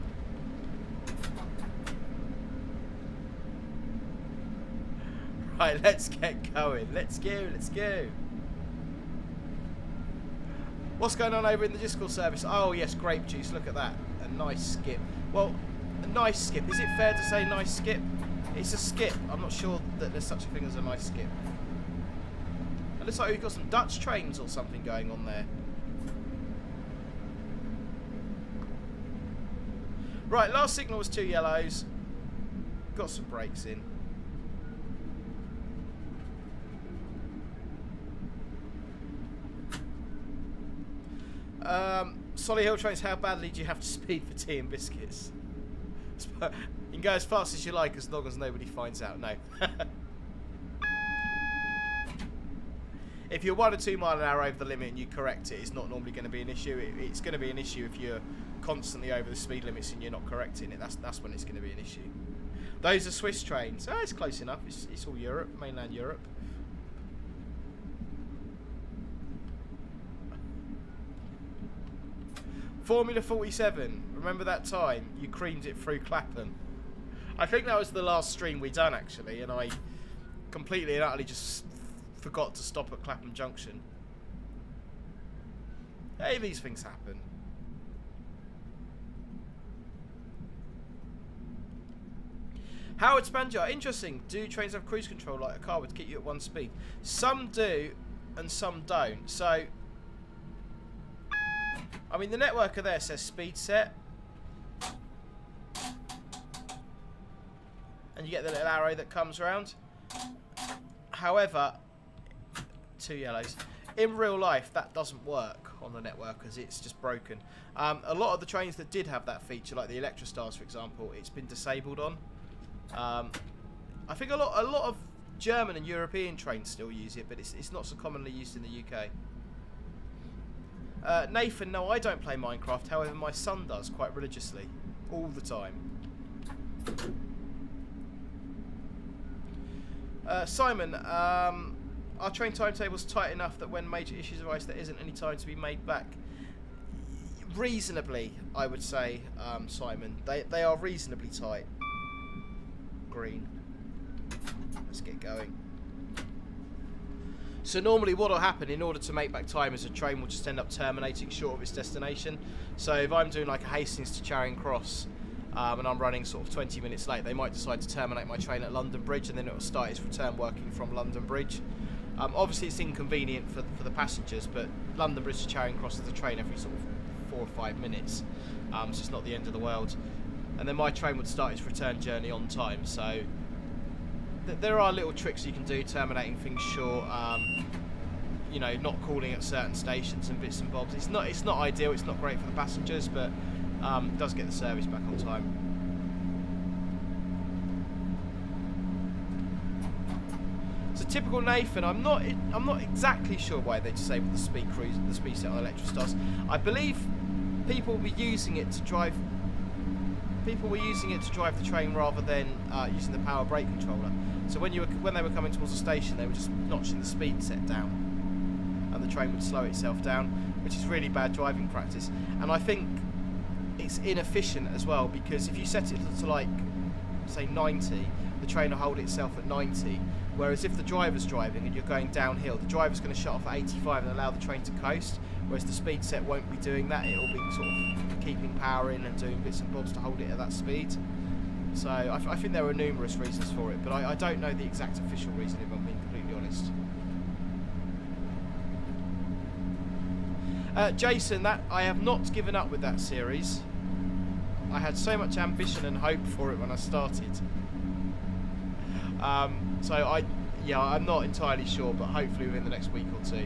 Right, let's get going. Let's go, let's go. What's going on over in the Discord service? Oh, yes, grape juice. Look at that. A nice skip. Well, a nice skip. Is it fair to say nice skip? It's a skip. I'm not sure that there's such a thing as a nice skip. It looks like we've got some Dutch trains or something going on there. Right, last signal was 2 yellows. Got some brakes in. Solihull trains, how badly do you have to speed for tea and biscuits? You can go as fast as you like as long as nobody finds out. No. If you're 1 or 2 miles an hour over the limit and you correct it, it's not normally going to be an issue. It's going to be an issue if you're constantly over the speed limits and you're not correcting it. That's when it's going to be an issue. Those are Swiss trains. Oh, it's close enough. It's all Europe, mainland Europe. Formula 47. Remember that time you creamed it through Clapham? I think that was the last stream we done actually, and I completely and utterly just forgot to stop at Clapham Junction. Hey, these things happen. Howard Spanjar, interesting. Do trains have cruise control like a car would keep you at 1 speed? Some do, and some don't. So, I mean, the networker there says speed set, and you get the little arrow that comes around. However, 2 yellows. In real life, that doesn't work on the networkers. It's just broken. A lot of the trains that did have that feature, like the Electrostars, for example, it's been disabled on. I think a lot of German and European trains still use it, but it's not so commonly used in the UK. Nathan, no, I don't play Minecraft. However, my son does quite religiously, all the time. Simon, our train timetable's tight enough that when major issues arise, there isn't any time to be made back. Reasonably, I would say, Simon. They are reasonably tight. Green. Let's get going. So normally what will happen in order to make back time is a train will just end up terminating short of its destination. So if I'm doing like a Hastings to Charing Cross and I'm running sort of 20 minutes late, they might decide to terminate my train at London Bridge and then it will start its return working from London Bridge. Obviously it's inconvenient for the passengers, but London Bridge to Charing Cross is a train every sort of 4 or 5 minutes, so it's not the end of the world. And then my train would start its return journey on time. So there are little tricks you can do, terminating things short, you know, not calling at certain stations and bits and bobs. It's not ideal, it's not great for the passengers, but it does get the service back on time. So typical Nathan, I'm not exactly sure why they disabled the speed set on Electrostars. I believe people were using it to drive the train rather than using the power brake controller. So when they were coming towards the station, they were just notching the speed set down, and the train would slow itself down, which is really bad driving practice. And I think it's inefficient as well, because if you set it to like, say 90, the train will hold itself at 90. Whereas if the driver's driving and you're going downhill, the driver's going to shut off at 85 and allow the train to coast. Whereas the speed set won't be doing that. It'll be sort of keeping power in and doing bits and bobs to hold it at that speed. So I think there are numerous reasons for it, but I don't know the exact official reason, if I'm being completely honest. Jason, that I have not given up with that series. I had so much ambition and hope for it when I started. So I'm not entirely sure, but hopefully within the next week or two.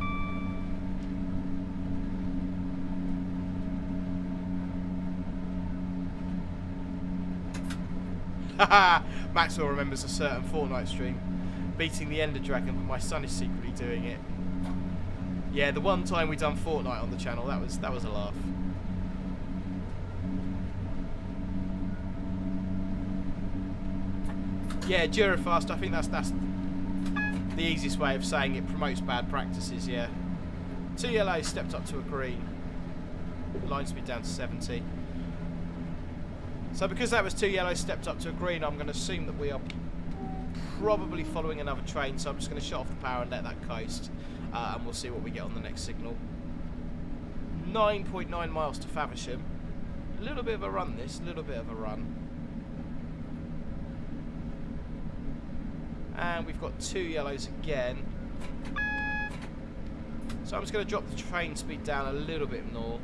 Maxwell remembers a certain Fortnite stream beating the Ender Dragon, but my son is secretly doing it. Yeah, the one time we done Fortnite on the channel, that was a laugh. Yeah, Durafast, I think that's the easiest way of saying it. Promotes bad practices, yeah. 2 yellows stepped up to a green. Line speed down to 70. So because that was 2 yellows stepped up to a green, I'm going to assume that we are probably following another train. So I'm just going to shut off the power and let that coast. And we'll see what we get on the next signal. 9.9 miles to Faversham. A little bit of a run this, a little bit of a run. And we've got 2 yellows again. So I'm just going to drop the train speed down a little bit more.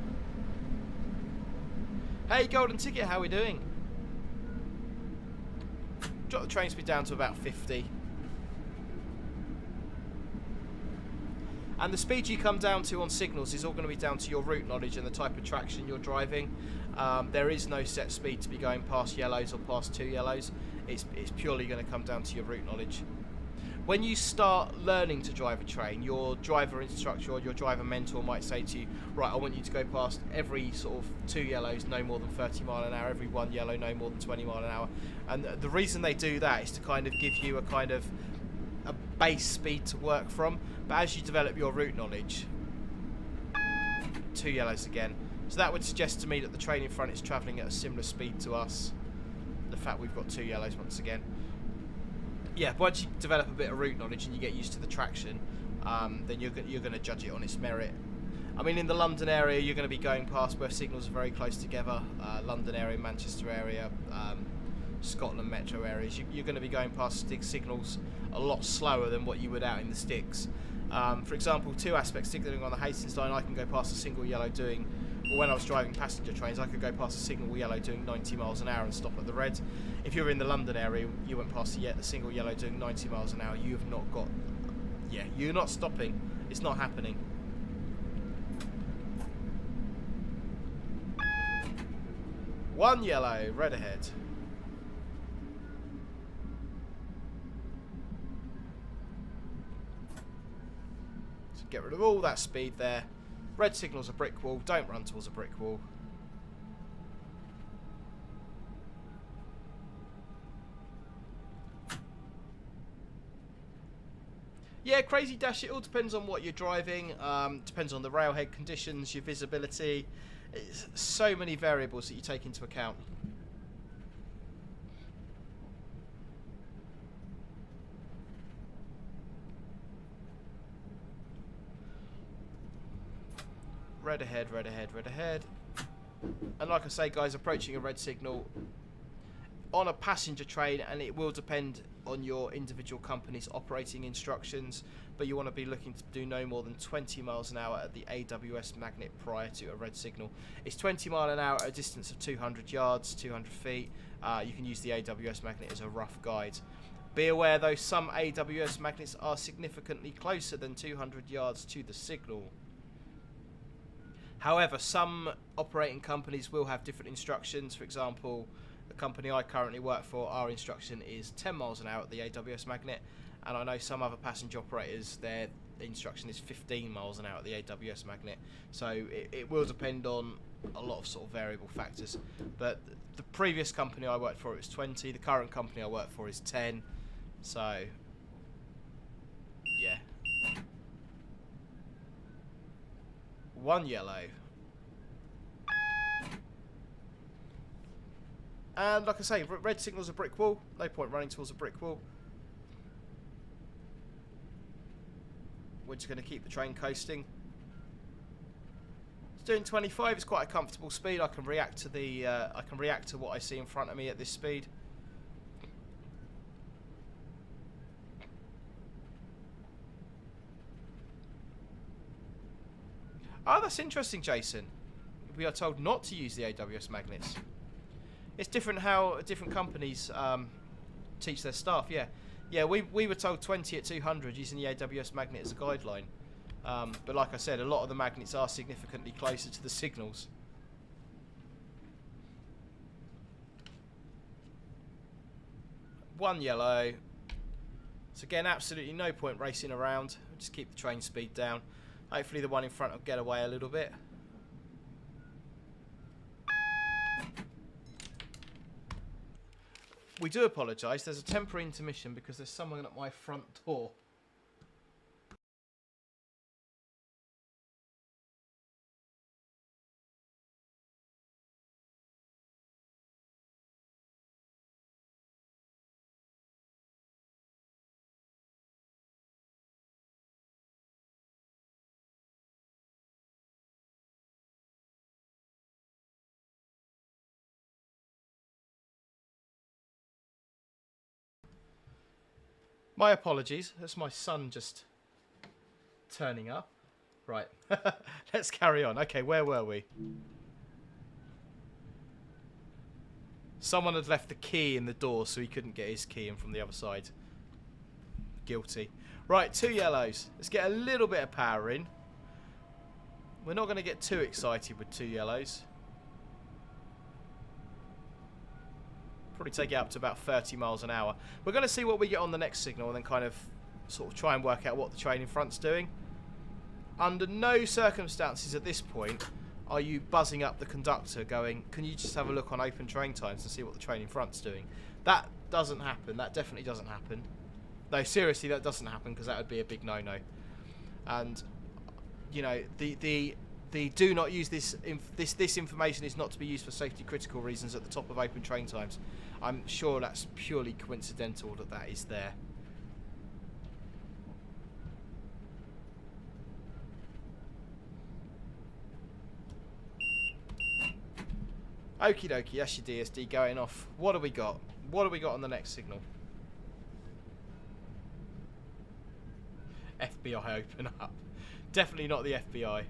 Hey, Golden Ticket, how are we doing? Drop the train speed down to about 50. And the speed you come down to on signals is all going to be down to your route knowledge and the type of traction you're driving. There is no set speed to be going past yellows or past 2 yellows. It's purely going to come down to your route knowledge. When you start learning to drive a train, your driver instructor or your driver mentor might say to you, right, I want you to go past every sort of 2 yellows no more than 30 mile an hour, every 1 yellow no more than 20 mile an hour. And the reason they do that is to kind of give you a kind of a base speed to work from. But as you develop your route knowledge, 2 yellows again. So that would suggest to me that the train in front is travelling at a similar speed to us. The fact we've got 2 yellows once again. Yeah, once you develop a bit of route knowledge and you get used to the traction, then you're going to judge it on its merit. I mean, in the London area, you're going to be going past where signals are very close together. London area, Manchester area, Scotland metro areas. You're going to be going past signals a lot slower than what you would out in the sticks. For example, 2 aspects signalling on the Hastings line, I can go past a single yellow doing, or when I was driving passenger trains, I could go past a single yellow doing 90 miles an hour and stop at the red. If you're in the London area, you went past a single yellow doing 90 miles an hour, you have not got, you're not stopping. It's not happening. One yellow, red ahead. So get rid of all that speed there. Red signal's a brick wall. Don't run towards a brick wall. Yeah, crazy dash. It all depends on what you're driving. Depends on the railhead conditions, your visibility. It's so many variables that you take into account. Red ahead, red ahead, red ahead. And like I say, guys, approaching a red signal on a passenger train, and it will depend on your individual company's operating instructions, but you want to be looking to do no more than 20 miles an hour at the AWS magnet prior to a red signal. It's 20 mile an hour at a distance of 200 yards, 200 feet. You can use the AWS magnet as a rough guide. Be aware though, some AWS magnets are significantly closer than 200 yards to the signal. However, some operating companies will have different instructions. For example, the company I currently work for, our instruction is 10 miles an hour at the AWS magnet, and I know some other passenger operators, their instruction is 15 miles an hour at the AWS magnet. So it will depend on a lot of sort of variable factors. But the previous company I worked for, it was 20. The current company I work for is 10. So, yeah. One yellow. And like I say, red signal's a brick wall. No point running towards a brick wall. We're just going to keep the train coasting. It's doing 25. It's quite a comfortable speed. I can react to the. I can react to what I see in front of me at this speed. Oh, that's interesting, Jason. We are told not to use the AWS magnets. It's different how different companies teach their staff. Yeah, we were told 20 at 200 using the AWS magnet as a guideline. But like I said, a lot of the magnets are significantly closer to the signals. One yellow. So again, absolutely no point racing around. Just keep the train speed down. Hopefully the one in front will get away a little bit. We do apologise. There's a temporary intermission because there's someone at my front door. My apologies. That's my son just turning up. Right. Let's carry on. Okay, where were we? Someone had left the key in the door so he couldn't get his key in from the other side. Guilty. Right, 2 yellows. Let's get a little bit of power in. We're not going to get too excited with 2 yellows. Probably take it up to about 30 miles an hour. We're going to see what we get on the next signal and then kind of sort of try and work out what the train in front's doing. Under no circumstances at this point are you buzzing up the conductor going, can you just have a look on open train times and see what the train in front's doing? That doesn't happen. That definitely doesn't happen. No, seriously, that doesn't happen because that would be a big no-no. And, you know, the do not use this information is not to be used for safety critical reasons at the top of open train times. I'm sure that's purely coincidental that is there. Okie dokie, that's your DSD going off. What do we got? What do we got on the next signal? FBI open up. Definitely not the FBI.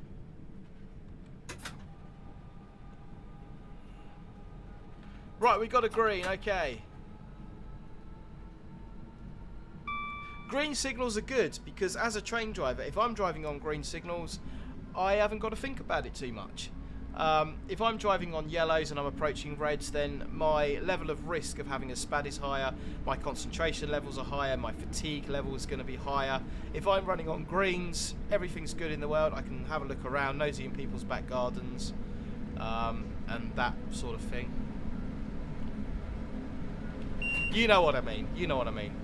Right, we got a green, okay. Green signals are good because as a train driver, if I'm driving on green signals, I haven't got to think about it too much. If I'm driving on yellows and I'm approaching reds, then my level of risk of having a SPAD is higher, my concentration levels are higher, my fatigue level is going to be higher. If I'm running on greens, everything's good in the world. I can have a look around, nosy in people's back gardens, and that sort of thing. You know what I mean. You know what I mean.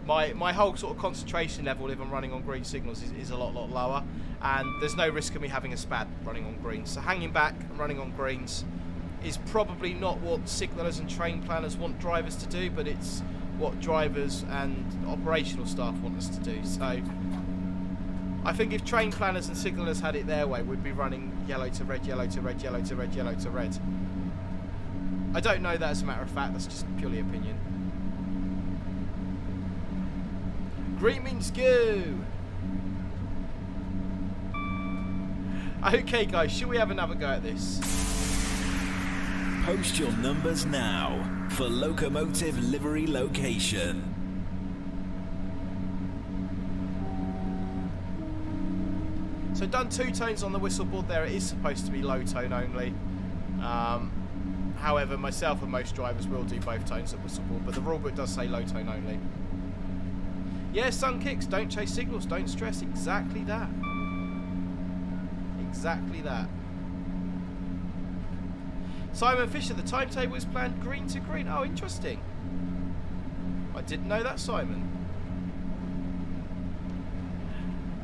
My whole sort of concentration level, if I'm running on green signals, is a lot lower, and there's no risk of me having a SPAD running on greens. So hanging back and running on greens is probably not what signallers and train planners want drivers to do, but it's what drivers and operational staff want us to do. So I think if train planners and signallers had it their way, we'd be running yellow to red, yellow to red, yellow to red, yellow to red. I don't know that as a matter of fact, that's just purely opinion. Green means go! Okay guys, should we have another go at this? Post your numbers now for Locomotive Livery Location. So done 2 tones on the whistle board there. It is supposed to be low tone only. However, myself and most drivers will do both tones at whistle board, but the rulebook does say low tone only. Yeah, sun kicks, don't chase signals, don't stress. Exactly that. Exactly that. Simon Fisher, the timetable is planned green to green. Oh, interesting. I didn't know that, Simon.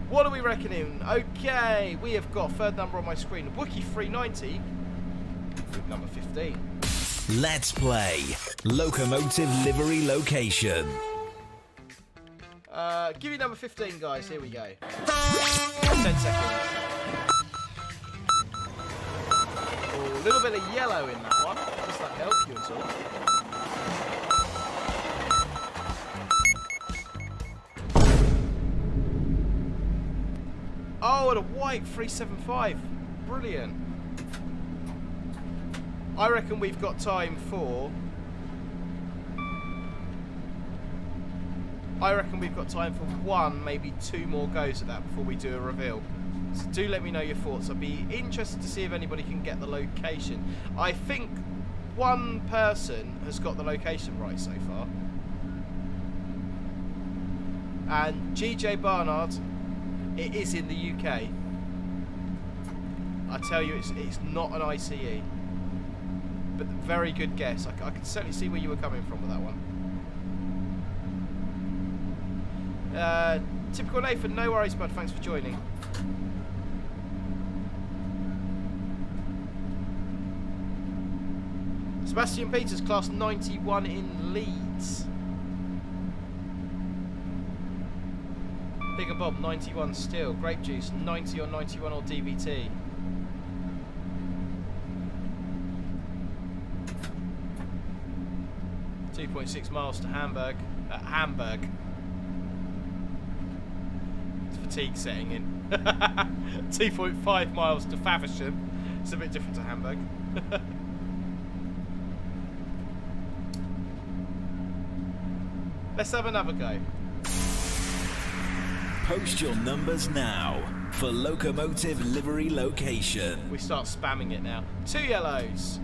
What are we reckoning? Okay, we have got third number on my screen. Wookie 390 with number 15. Let's play Locomotive Livery Location. Give me number 15, guys. Here we go. 10 seconds. Oh, a little bit of yellow in that one. Does that help you at all? Oh, and a white 375. Brilliant. I reckon we've got time for... one, maybe 2 more goes at that before we do a reveal. So do let me know your thoughts. I'd be interested to see if anybody can get the location. I think one person has got the location right so far. And GJ Barnard, it is in the UK. I tell you, it's not an ICE. But very good guess. I can certainly see where you were coming from with that one. Typical Nathan, no worries bud, thanks for joining. Sebastian Peters, class 91 in Leeds. Bigger Bob, 91 still. Grape Juice, 90 or 91 or DVT. .6 miles to Hamburg. Hamburg. Fatigue setting in. 2.5 miles to Faversham. It's a bit different to Hamburg. Let's have another go. Post your numbers now for Locomotive Livery Location. We start spamming it now. 2 yellows.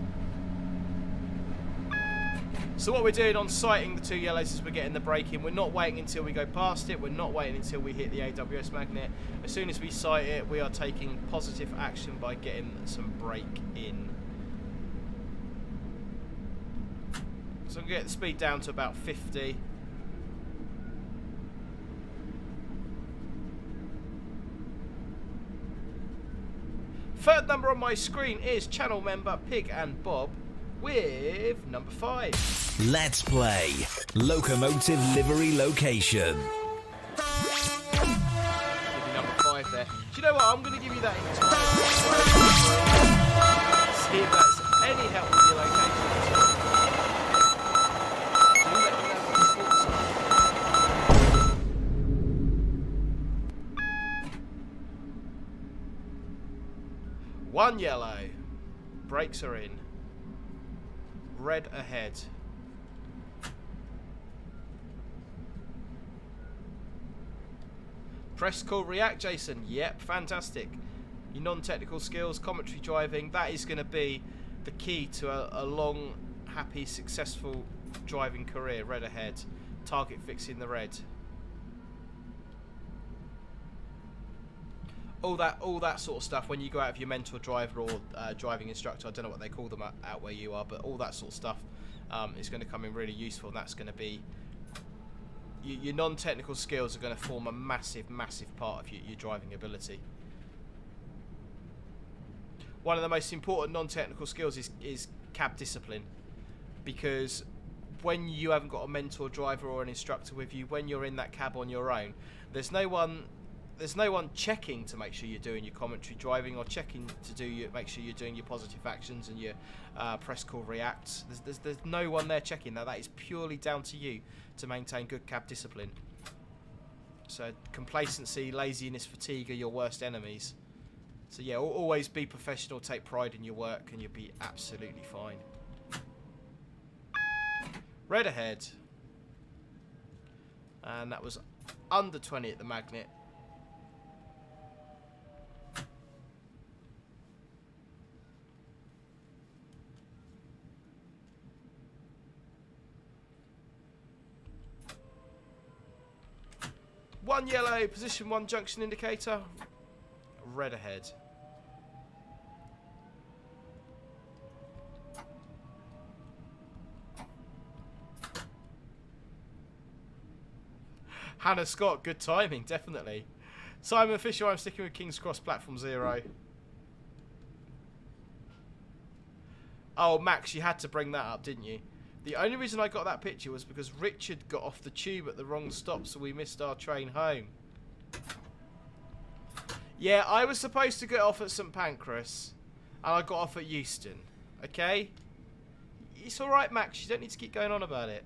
So what we're doing on sighting the 2 yellows is we're getting the brake in. We're not waiting until we go past it. We're not waiting until we hit the AWS magnet. As soon as we sight it, we are taking positive action by getting some brake in. So I'm going to get the speed down to about 50. Third number on my screen is channel member Pig and Bob with number 5. Let's play Locomotive Livery Location. Give you number 5 there. Do you know what? I'm going to give you that entire. See if that's any help with your location. Do let me know what your thoughts are. 1 yellow. Brakes are in. Red ahead. Press, call, react, Jason. Yep, fantastic. Your non-technical skills, commentary driving, that is going to be the key to a long, happy, successful driving career. Red ahead. Target fixing the red. All that sort of stuff when you go out with your mentor driver or driving instructor. I don't know what they call them out where you are, but all that sort of stuff is going to come in really useful, and that's going to be your non-technical skills are going to form a massive part of your driving ability. One of the most important non-technical skills is cab discipline, because when you haven't got a mentor driver or an instructor with you, when you're in that cab on your own, there's no one checking to make sure you're doing your commentary driving, or checking to make sure you're doing your positive actions and your press, call, react. There's no one there checking that. That is purely down to you to maintain good cab discipline. So complacency, laziness, fatigue are your worst enemies. So yeah, always be professional, take pride in your work, and you'll be absolutely fine. Red ahead. And that was under 20 at the magnet. One yellow, position 1 junction indicator. Red ahead. Hannah Scott, good timing, definitely. Simon Fisher, I'm sticking with King's Cross, platform 0. Oh, Max, you had to bring that up, didn't you? The only reason I got that picture was because Richard got off the tube at the wrong stop, so we missed our train home. Yeah, I was supposed to get off at St Pancras, and I got off at Euston. Okay? It's alright, Max. You don't need to keep going on about it.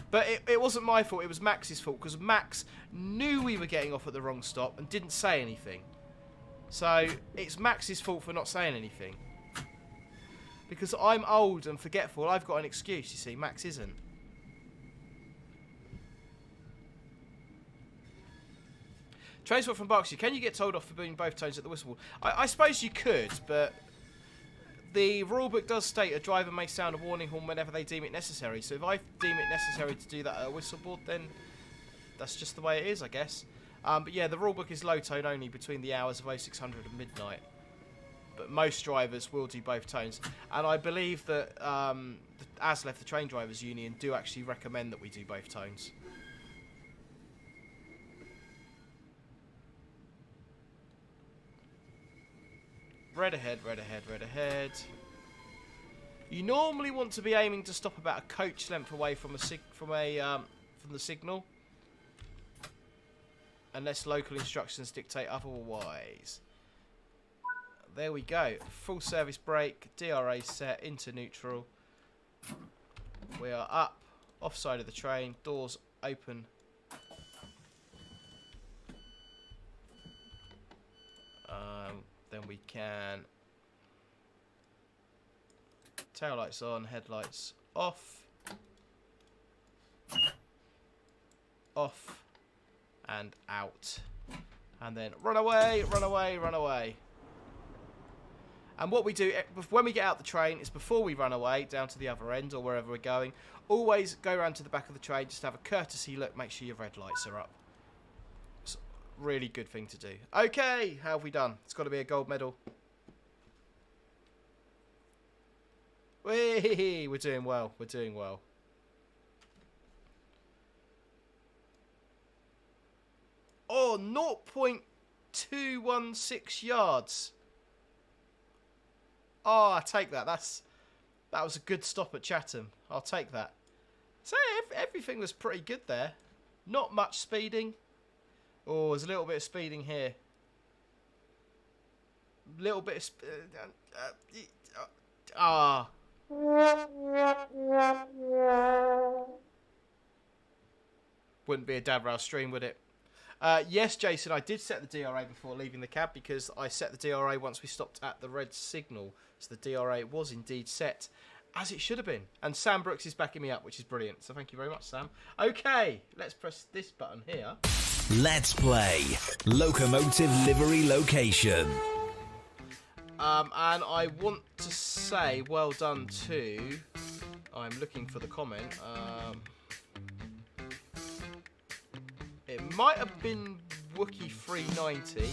But it wasn't my fault. It was Max's fault, because Max knew we were getting off at the wrong stop and didn't say anything. So, it's Max's fault for not saying anything. Because I'm old and forgetful, I've got an excuse, you see. Max isn't. Transport from Berkshire. Can you get told off for being both tones at the whistle? I suppose you could, but the rulebook does state a driver may sound a warning horn whenever they deem it necessary. So if I deem it necessary to do that at a whistle board, then that's just the way it is, I guess. But yeah, the rulebook is low tone only between the hours of 0600 and midnight. But most drivers will do both tones, and I believe that ASLEF, the Train Drivers Union, do actually recommend that we do both tones. Red ahead, red ahead, red ahead. You normally want to be aiming to stop about a coach length away from the signal, unless local instructions dictate otherwise. There we go. Full service brake, DRA set, into neutral. We are up, offside of the train, doors open. Then we can tail lights on, headlights off, off, and out. And then run away, run away, run away. And what we do when we get out the train is before we run away down to the other end or wherever we're going, always go around to the back of the train, just have a courtesy look, make sure your red lights are up. It's a really good thing to do. Okay, how have we done? It's got to be a gold medal. Whee! We're doing well, we're doing well. Oh, 0.216 yards. Oh, I take that. That was a good stop at Chatham. I'll take that. So everything was pretty good there. Not much speeding. Oh, there's a little bit of speeding here. Little bit of wouldn't be a dad rail stream, would it? Yes, Jason, I did set the DRA before leaving the cab because I set the DRA once we stopped at the red signal. So the DRA was indeed set as it should have been. And Sam Brooks is backing me up, which is brilliant. So thank you very much, Sam. Okay, let's press this button here. Let's play Locomotive Livery Location. And I want to say well done to... I'm looking for the comment. It might have been Wookie 390.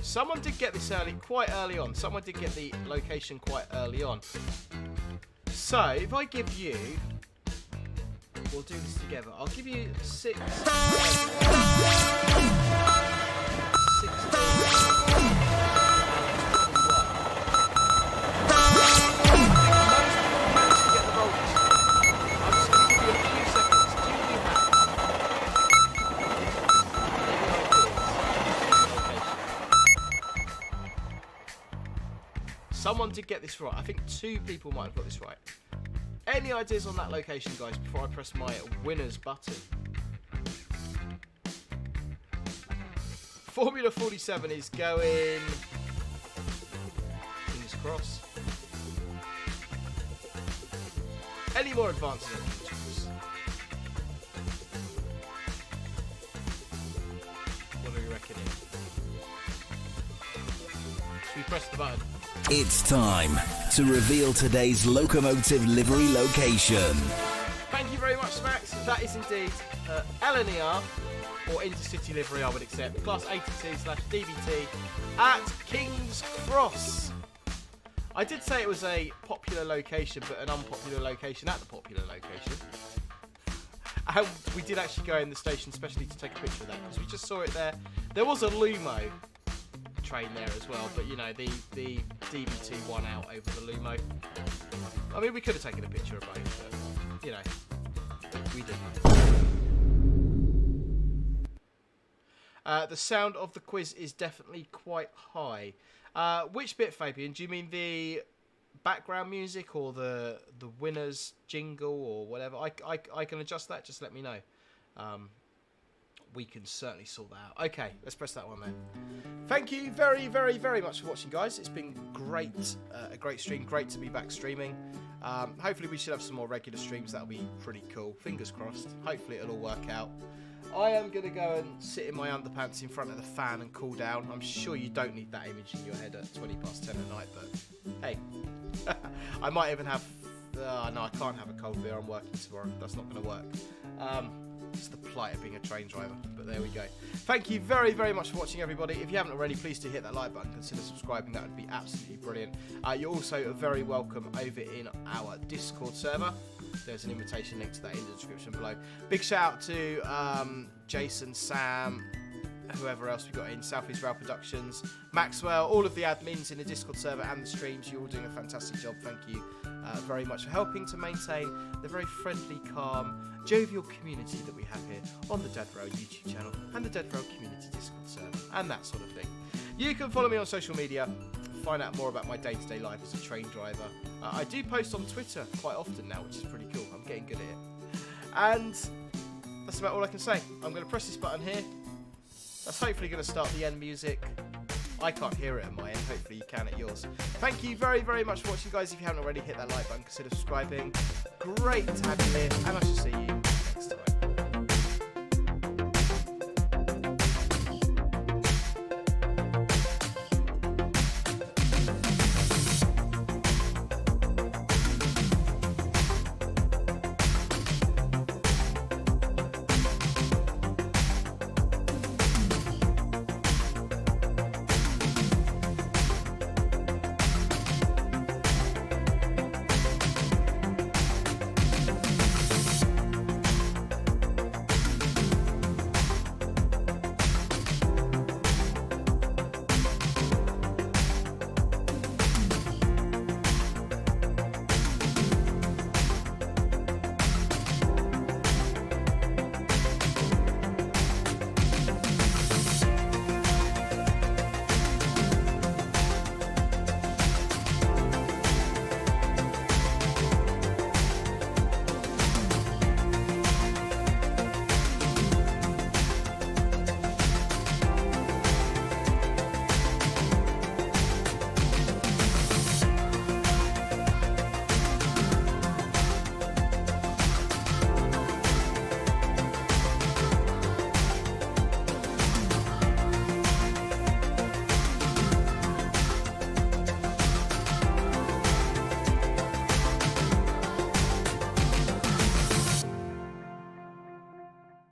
Someone did get this quite early on. Someone did get the location quite early on. So, if I give you... We'll do this together. I'll give you 6... 16. Someone did get this right. I think 2 people might have got this right. Any ideas on that location, guys, before I press my winners button? Formula 47 is going... Fingers crossed. Any more advances on YouTube? What are we reckoning? Should we press the button? It's time to reveal today's Locomotive Livery Location. Thank you very much, Max. That is indeed LNER, or Intercity Livery, I would accept. Class 82/DBT at King's Cross. I did say it was a popular location, but an unpopular location at the popular location. And we did actually go in the station especially to take a picture of that, because we just saw it there. There was a Lumo train there as well, but you know, the DBT won out over the Lumo. I mean, we could have taken a picture of both, but you know, we didn't. The sound of the quiz is definitely quite high. Which bit, Fabian? Do you mean the background music or the winner's jingle or whatever? I can adjust that. Just let me know. We can certainly sort that out. Okay, let's press that one then. Thank you very, very, very much for watching, guys. It's been great, a great stream. Great to be back streaming. Hopefully we should have some more regular streams. That'll be pretty cool. Fingers crossed. Hopefully it'll all work out. I am going to go and sit in my underpants in front of the fan and cool down. I'm sure you don't need that image in your head at 20 past 10 at night, but hey. I might even have... no, I can't have a cold beer. I'm working tomorrow. That's not going to work. It's the plight of being a train driver, but there we go. Thank you very, very much for watching, everybody. If you haven't already, please do hit that like button. Consider subscribing. That would be absolutely brilliant. You're also very welcome over in our Discord server. There's an invitation link to that in the description below. Big shout out to Jason, Sam, whoever else we got in, Southeast Rail Productions, Maxwell, all of the admins in the Discord server and the streams. You're all doing a fantastic job. Thank you very much for helping to maintain the very friendly, calm, jovial community that we have here on the Dead Rail YouTube channel and the Dead Rail Community Discord server and that sort of thing. You can follow me on social media, find out more about my day-to-day life as a train driver. I do post on Twitter quite often now, which is pretty cool. I'm getting good at it. And that's about all I can say. I'm going to press this button here. That's hopefully going to start the end music. I can't hear it at my end. Hopefully you can at yours. Thank you very, very much for watching, guys. If you haven't already, hit that like button. Consider subscribing. Great to have you here. And I shall see you next time.